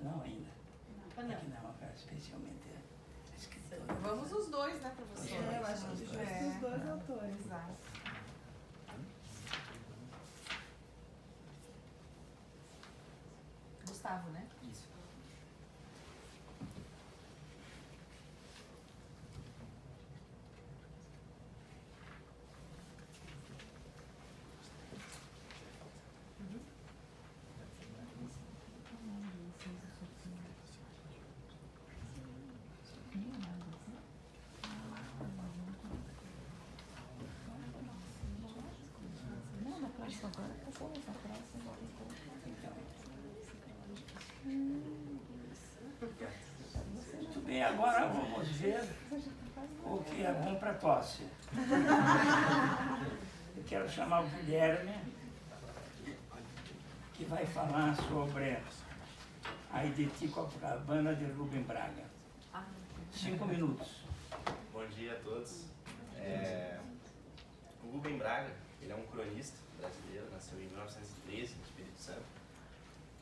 Não ainda. É que não, especialmente a escritora. Vamos os dois, né, professor? Eu acho que os dois autores. Exato. Gustavo, né? Isso. Muito bem, agora vamos ver o que é bom para tosse. Eu quero chamar o Guilherme, que vai falar sobre a Edith Copacabana de Rubem Braga. 5 minutos. Bom dia a todos. O Rubem Braga, ele é um cronista brasileiro, nasceu em 1913 no Espírito Santo.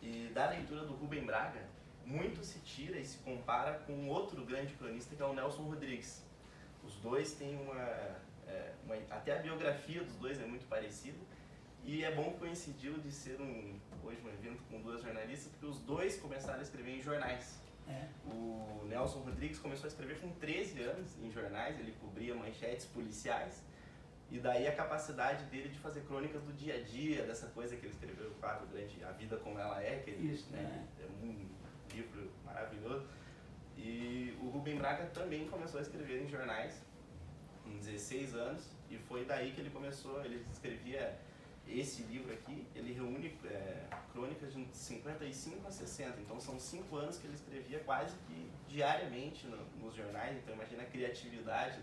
E da leitura do Rubem Braga, muito se tira e se compara com outro grande cronista que é o Nelson Rodrigues. Os dois têm até a biografia dos dois é muito parecida. E é bom coincidir de ser hoje um evento com duas jornalistas, porque os dois começaram a escrever em jornais. O Nelson Rodrigues começou a escrever com 13 anos em jornais, ele cobria manchetes policiais. E daí a capacidade dele de fazer crônicas do dia a dia, dessa coisa que ele escreveu, o quadro grande, A Vida Como Ela É, que ele, é um livro maravilhoso. E o Rubem Braga também começou a escrever em jornais, com 16 anos, e foi daí que ele começou, ele escrevia esse livro aqui, ele reúne crônicas de 55 a 60, então são 5 anos que ele escrevia quase que diariamente nos jornais, então imagina a criatividade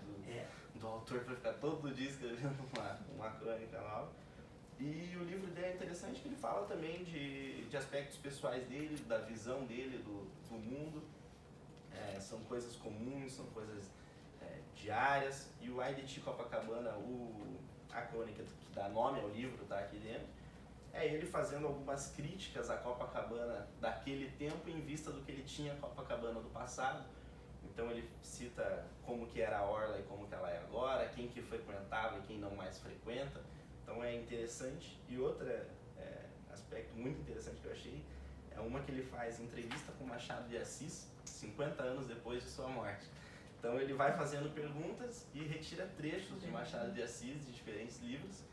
do autor para ficar todo dia escrevendo uma crônica nova. E o livro dele é interessante que ele fala também de aspectos pessoais dele, da visão dele do mundo, são coisas comuns, são coisas diárias, e o Edith Copacabana, a crônica que dá nome ao livro, tá aqui dentro, é ele fazendo algumas críticas à Copacabana daquele tempo em vista do que ele tinha a Copacabana do passado. Então ele cita como que era a orla e como que ela é agora, quem que frequentava e quem não mais frequenta. Então é interessante. E outro aspecto muito interessante que eu achei é uma que ele faz entrevista com Machado de Assis, 50 anos depois de sua morte. Então ele vai fazendo perguntas e retira trechos de Machado de Assis, de diferentes livros,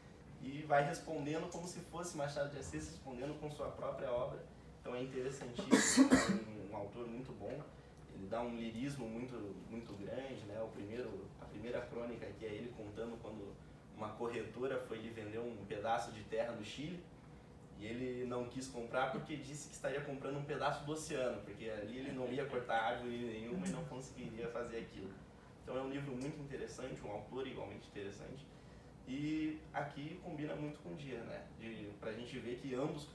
e vai respondendo como se fosse Machado de Assis respondendo com sua própria obra. Então é interessantíssimo, é um autor muito bom. Ele dá um lirismo muito, muito grande, né? A primeira crônica aqui é ele contando quando uma corretora foi lhe vender um pedaço de terra no Chile, e ele não quis comprar porque disse que estaria comprando um pedaço do oceano, porque ali ele não ia cortar árvore nenhuma e não conseguiria fazer aquilo. Então é um livro muito interessante, um autor igualmente interessante, e aqui combina muito com o dia, né? Pra gente ver que ambos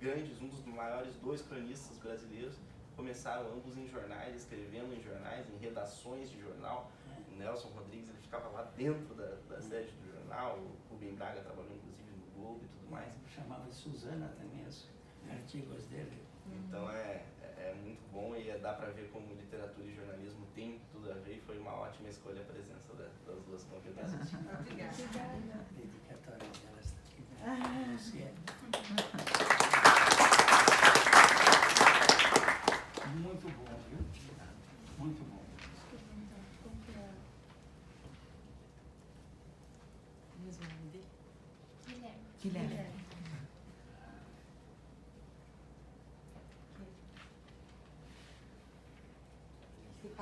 grandes, um dos maiores dois cronistas brasileiros, começaram ambos em jornais, escrevendo em jornais, em redações de jornal. O Nelson Rodrigues, ele ficava lá dentro da sede do jornal, o Rubem Braga trabalhou inclusive no Globo e tudo mais. Chamava Suzana também, os artigos dele. Então é muito bom e dá para ver como literatura e jornalismo tem tudo a ver, e foi uma ótima escolha a presença das duas convidadas. Obrigada. A dedicatória delas aqui. Você. Muito bom, viu? Muito bom.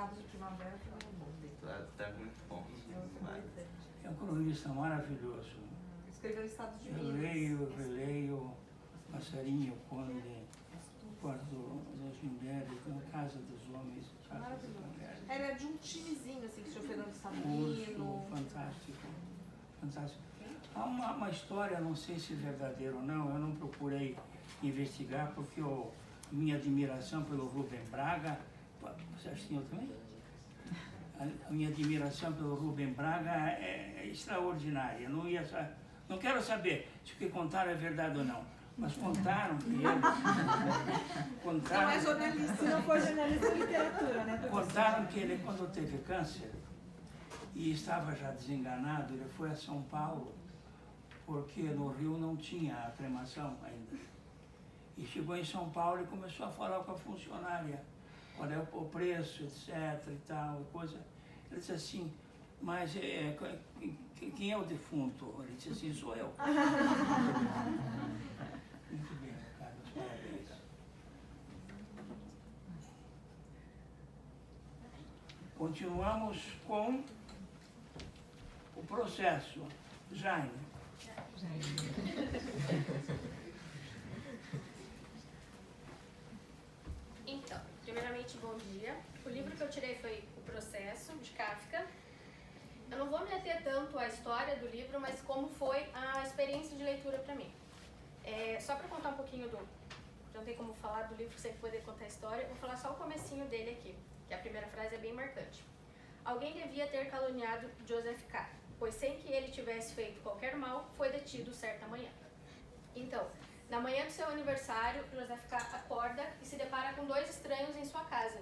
Estado de Primavera também é bom. Tá muito bom. É um cronista maravilhoso. Escreveu Estado de Eu Minas. releio Passarinho, Conde, Quarto das Mulheres, Casa dos Homens, Casa das Mulheres. Era de um timezinho, assim, que tinha o Fernando Sabino. Fantástico, fantástico. Há uma história, não sei se é verdadeira ou não, eu não procurei investigar, porque minha admiração pelo Rubem Braga, você acha que eu também? A minha admiração pelo Rubem Braga é extraordinária. Não quero saber se o que contaram é verdade ou não, mas contaram que ele... Não é jornalista, se não for jornalista é literatura, né? Contaram que ele, quando teve câncer e estava já desenganado, ele foi a São Paulo, porque no Rio não tinha a cremação ainda. E chegou em São Paulo e começou a falar com a funcionária, qual é o preço, etc. e tal, coisa. Ele disse assim, mas quem é o defunto? Ele disse assim, sou eu. Muito bem, Carlos, parabéns. Continuamos com o processo. Jaime. Então, primeiramente, bom dia. O livro que eu tirei foi O Processo, de Kafka. Eu não vou me ater tanto à história do livro, mas como foi a experiência de leitura para mim. Só para contar um pouquinho não tem como falar do livro sem poder contar a história, vou falar só o comecinho dele aqui, que a primeira frase é bem marcante. Alguém devia ter caluniado Joseph K., pois sem que ele tivesse feito qualquer mal, foi detido certa manhã. Então, na manhã do seu aniversário, Joseph K. acorda e se depara com 2 estranhos em sua casa.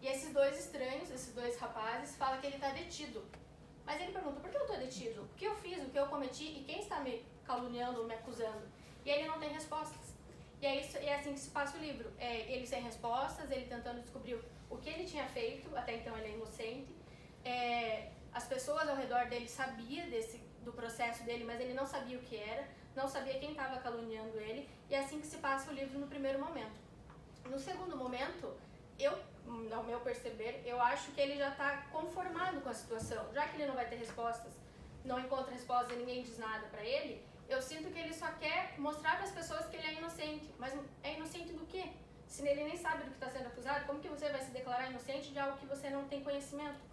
E esses 2 estranhos, esses 2 rapazes, falam que ele está detido. Mas ele pergunta, por que eu estou detido? O que eu fiz, o que eu cometi e quem está me caluniando ou me acusando? E ele não tem respostas. E é assim que se passa o livro. Ele sem respostas, ele tentando descobrir o que ele tinha feito, até então ele é inocente. As pessoas ao redor dele sabiam do processo dele, mas ele não sabia o que era, não sabia quem estava caluniando ele, e é assim que se passa o livro no primeiro momento. No segundo momento, ao meu perceber, eu acho que ele já está conformado com a situação, já que ele não vai ter respostas, não encontra respostas e ninguém diz nada para ele, eu sinto que ele só quer mostrar para as pessoas que ele é inocente, mas é inocente do quê? Se ele nem sabe do que está sendo acusado, como que você vai se declarar inocente de algo que você não tem conhecimento?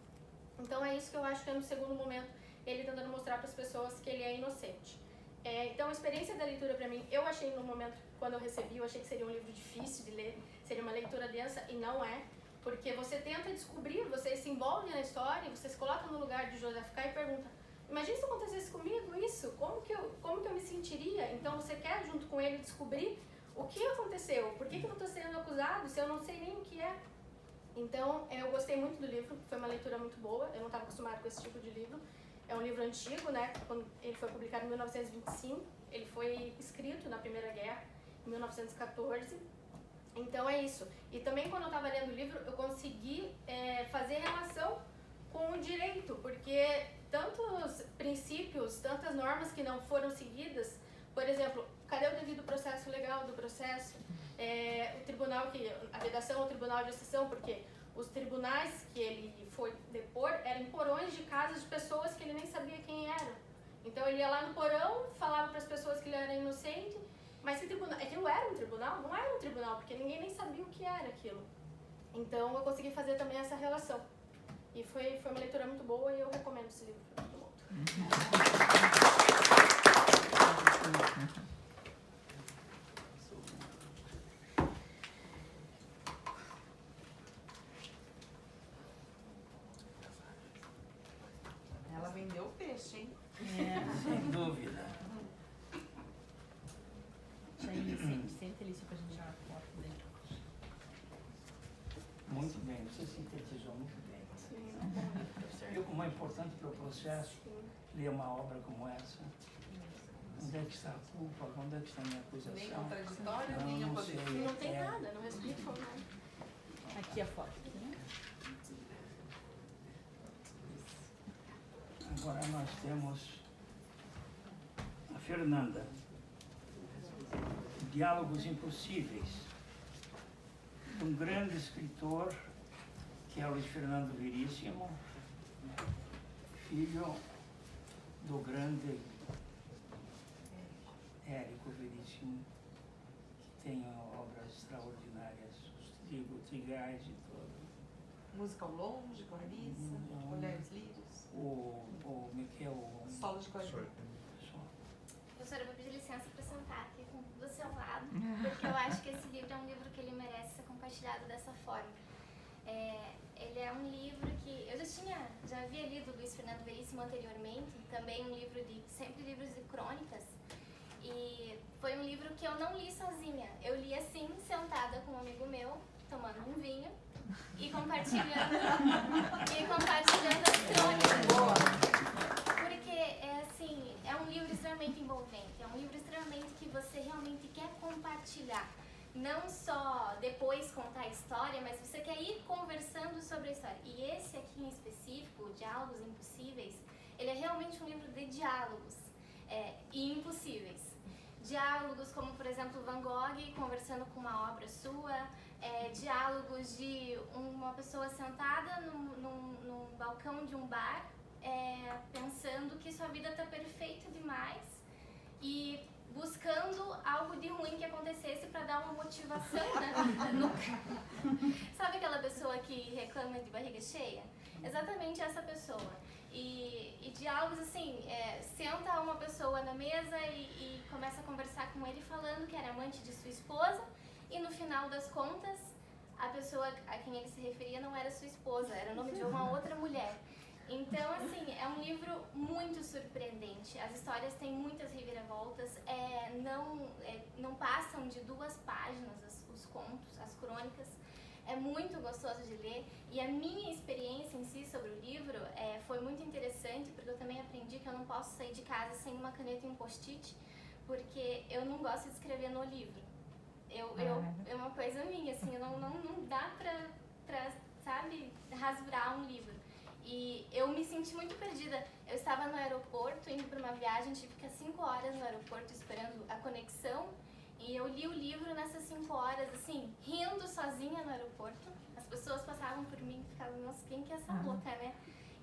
Então é isso que eu acho que é no segundo momento, ele tentando mostrar para as pessoas que ele é inocente. Então a experiência da leitura para mim, eu achei no momento, quando eu recebi, eu achei que seria um livro difícil de ler, seria uma leitura densa, e não é, porque você tenta descobrir, você se envolve na história, você se coloca no lugar de Joseph K. e pergunta, imagina se acontecesse comigo isso, como que eu me sentiria? Então você quer junto com ele descobrir o que aconteceu, por que eu estou sendo acusado se eu não sei nem o que é. Então, eu gostei muito do livro, foi uma leitura muito boa, eu não estava acostumada com esse tipo de livro. É um livro antigo, né? Quando ele foi publicado em 1925, ele foi escrito na Primeira Guerra, em 1914. Então, é isso. E também, quando eu estava lendo o livro, eu consegui fazer relação com o direito, porque tantos princípios, tantas normas que não foram seguidas, por exemplo, cadê o devido processo legal do processo? O tribunal a vedação ao tribunal de exceção, porque os tribunais que ele foi depor eram em porões de casas de pessoas que ele nem sabia quem eram. Então ele ia lá no porão, falava para as pessoas que ele era inocente, mas aquilo era um tribunal? Não era um tribunal, porque ninguém nem sabia o que era aquilo. Então eu consegui fazer também essa relação. E foi uma leitura muito boa e eu recomendo esse livro para todo mundo. Ela vendeu o peixe, hein? Sem dúvida. Senta ali só pra gente tirar a foto dele. Muito bem, você sintetizou muito bem. Viu como é importante para o processo ler uma obra como essa? Onde é que está a culpa? Onde é que está a minha acusação? Nem contraditório, nem a poder. Não tem nada, não respeitam nada. Aqui a foto. Agora nós temos a Fernanda. Diálogos Impossíveis. Um grande escritor que é o Luiz Fernando Veríssimo, filho do grande Érico Veríssimo, que tem obras extraordinárias, os trigais e tudo. Música ao longe, Clarissa, Olhares Lírios. Como é que é o... Solo de Clarissa. Professora, eu vou pedir licença para sentar aqui do seu lado, porque eu acho que esse livro é um livro que ele merece ser compartilhado dessa forma. Ele é um livro que eu já havia lido Luiz Fernando Veríssimo anteriormente, também sempre livros de crônicas, e foi um livro que eu não li sozinha, eu li assim, sentada com um amigo meu, tomando um vinho e compartilhando as crônicas. Porque é um livro extremamente envolvente, é um livro extremamente que você realmente quer compartilhar. Não só depois contar a história, mas você quer ir conversando sobre a história. E esse aqui em específico, Diálogos Impossíveis, ele é realmente um livro de diálogos e impossíveis. Diálogos como, por exemplo, Van Gogh conversando com uma obra sua, diálogos de uma pessoa sentada num balcão de um bar, pensando que sua vida está perfeita demais e buscando algo de ruim que acontecesse para dar uma motivação, né? Sabe aquela pessoa que reclama de barriga cheia? Exatamente essa pessoa. E diálogos assim, senta uma pessoa na mesa e começa a conversar com ele falando que era amante de sua esposa e no final das contas a pessoa a quem ele se referia não era sua esposa, era o nome de uma outra mulher. Então, assim, é um livro muito surpreendente. As histórias têm muitas reviravoltas, não passam de 2 páginas os contos, as crônicas. É muito gostoso de ler e a minha experiência em si sobre o livro foi muito interessante, porque eu também aprendi que eu não posso sair de casa sem uma caneta e um post-it, porque eu não gosto de escrever no livro. É uma coisa minha, assim, não dá pra, sabe, rasurar um livro. E eu me senti muito perdida. Eu estava no aeroporto, indo para uma viagem, tive que ficar 5 horas no aeroporto esperando a conexão. E eu li o livro nessas 5 horas, assim, rindo sozinha no aeroporto. As pessoas passavam por mim e ficavam, nossa, quem que é essa louca, né?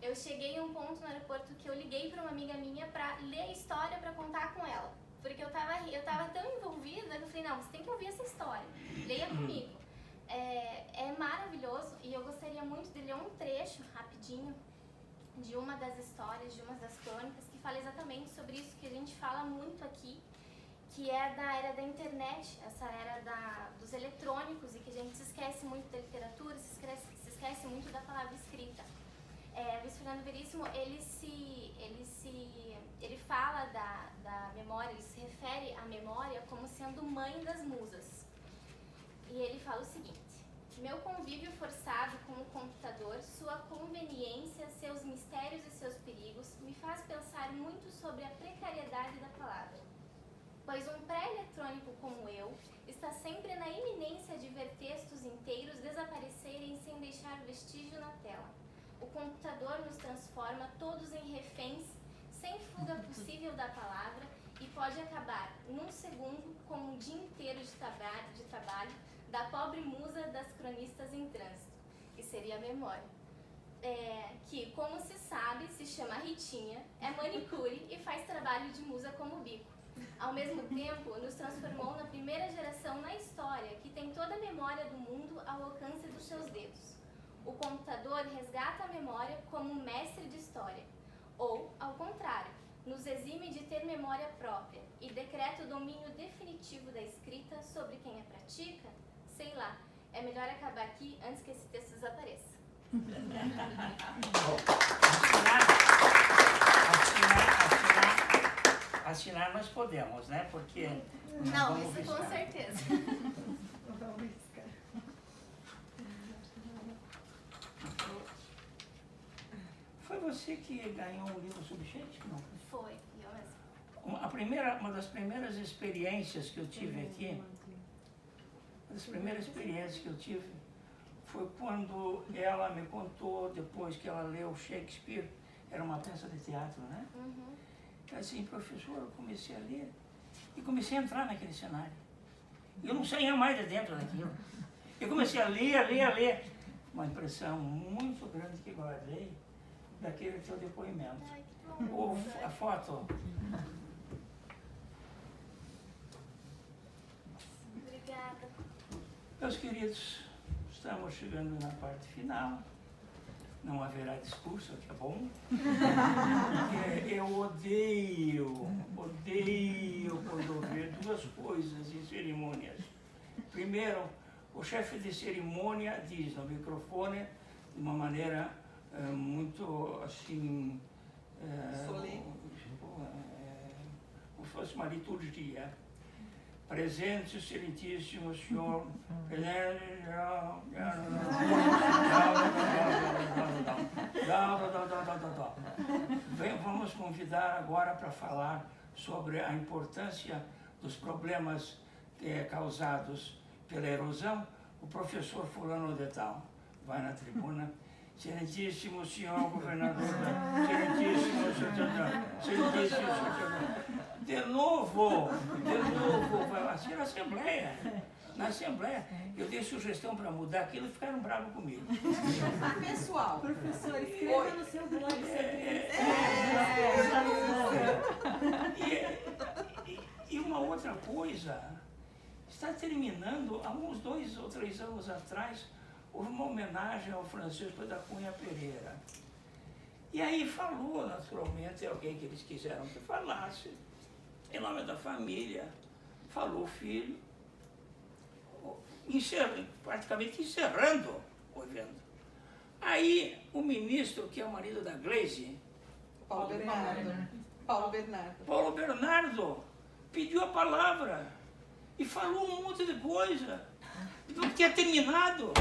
Eu cheguei a um ponto no aeroporto que eu liguei para uma amiga minha para ler a história, para contar com ela. Porque eu tava tão envolvida que eu falei, não, você tem que ouvir essa história, leia comigo. É maravilhoso e eu gostaria muito de ler um trecho rapidinho de uma das histórias, de uma das crônicas que fala exatamente sobre isso que a gente fala muito aqui, que é da era da internet, essa era dos eletrônicos e que a gente se esquece muito da literatura, se esquece muito da palavra escrita. Luiz Fernando Veríssimo, ele fala da memória, ele se refere à memória como sendo mãe das musas. E ele fala o seguinte: meu convívio forçado com o computador, sua conveniência, seus mistérios e seus perigos me faz pensar muito sobre a precariedade da palavra. Pois um pré-eletrônico como eu está sempre na iminência de ver textos inteiros desaparecerem sem deixar vestígio na tela. O computador nos transforma todos em reféns, sem fuga possível da palavra, e pode acabar num segundo com um dia inteiro de trabalho da pobre musa das cronistas em trânsito, que seria a memória. Que, como se sabe, se chama Ritinha, é manicure e faz trabalho de musa como bico. Ao mesmo tempo, nos transformou na primeira geração na história que tem toda a memória do mundo ao alcance dos seus dedos. O computador resgata a memória como um mestre de história. Ou, ao contrário, nos exime de ter memória própria e decreta o domínio definitivo da escrita sobre quem a pratica. Sei lá, é melhor acabar aqui antes que esse texto desapareça. Assinar nós podemos, né? Porque não isso com certeza. Foi você que ganhou um livro sobre Shakespeare, não? Foi, eu Uma mesmo. das primeiras experiências que eu tive aqui, foi quando ela me contou, depois que ela leu Shakespeare, era uma peça de teatro, né? Assim, professor, eu comecei a ler e comecei a entrar naquele cenário. Eu não saía mais de dentro daquilo. Eu comecei a ler. uma impressão muito grande que guardei daquele teu depoimento. A foto. Obrigada. Meus queridos, estamos chegando na parte final. Não haverá discurso, que é bom. Porque eu odeio quando ver duas coisas em cerimônias. Primeiro, o chefe de cerimônia diz no microfone, de uma maneira muito assim... solene. Como se fosse uma liturgia. Presente o excelentíssimo senhor... Vamos convidar agora para falar sobre a importância dos problemas causados pela erosão, o professor fulano de tal. Vai na tribuna. Excelentíssimo senhor governador, excelentíssimo senhor, de novo, assim na Assembleia, eu dei sugestão para mudar aquilo e ficaram bravos comigo. Pessoal, Professor, escreva no seu blog. E uma outra coisa, está terminando, há uns 2 ou 3 anos atrás, houve uma homenagem ao Francisco da Cunha Pereira. E aí falou, naturalmente, alguém que eles quiseram que falasse, em nome da família, falou o filho, praticamente encerrando o evento. Aí o ministro, que é o marido da Gleisi, Paulo Bernardo, pediu a palavra e falou um monte de coisa. Não tinha terminado.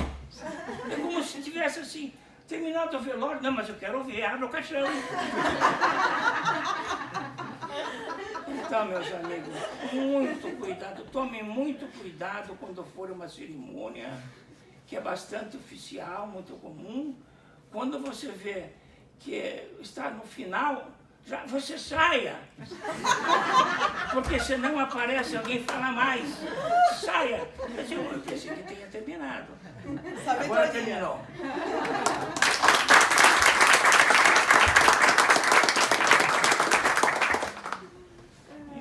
É como se tivesse assim, terminado o velório. Não, mas eu quero ver, abre o caixão. Então, meus amigos, muito cuidado, tomem muito cuidado quando for uma cerimônia, que é bastante oficial, muito comum. Quando você vê que está no final, já você saia. Porque senão aparece alguém e fala mais. Saia. Eu pensei que tinha terminado. Agora terminou.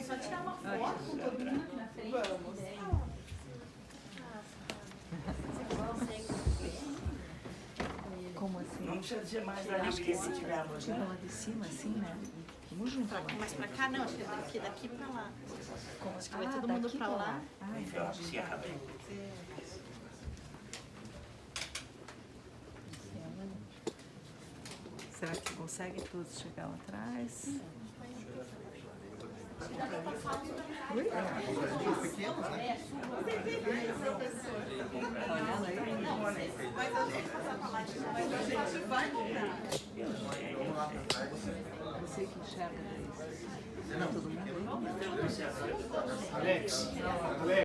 Só tirar uma foto com todo mundo aqui na frente. Como assim? Não precisa dizer mais da alegria que tivemos, Tira né? lá de cima, assim, né? Vamos juntar lá. Mas pra cá não, acho que é daqui pra lá. Acho que vai todo mundo daqui pra lá. Ah, Então, se abre. será que consegue todos chegar lá atrás? Você que enxerga daí. Todo mundo aí? Alex,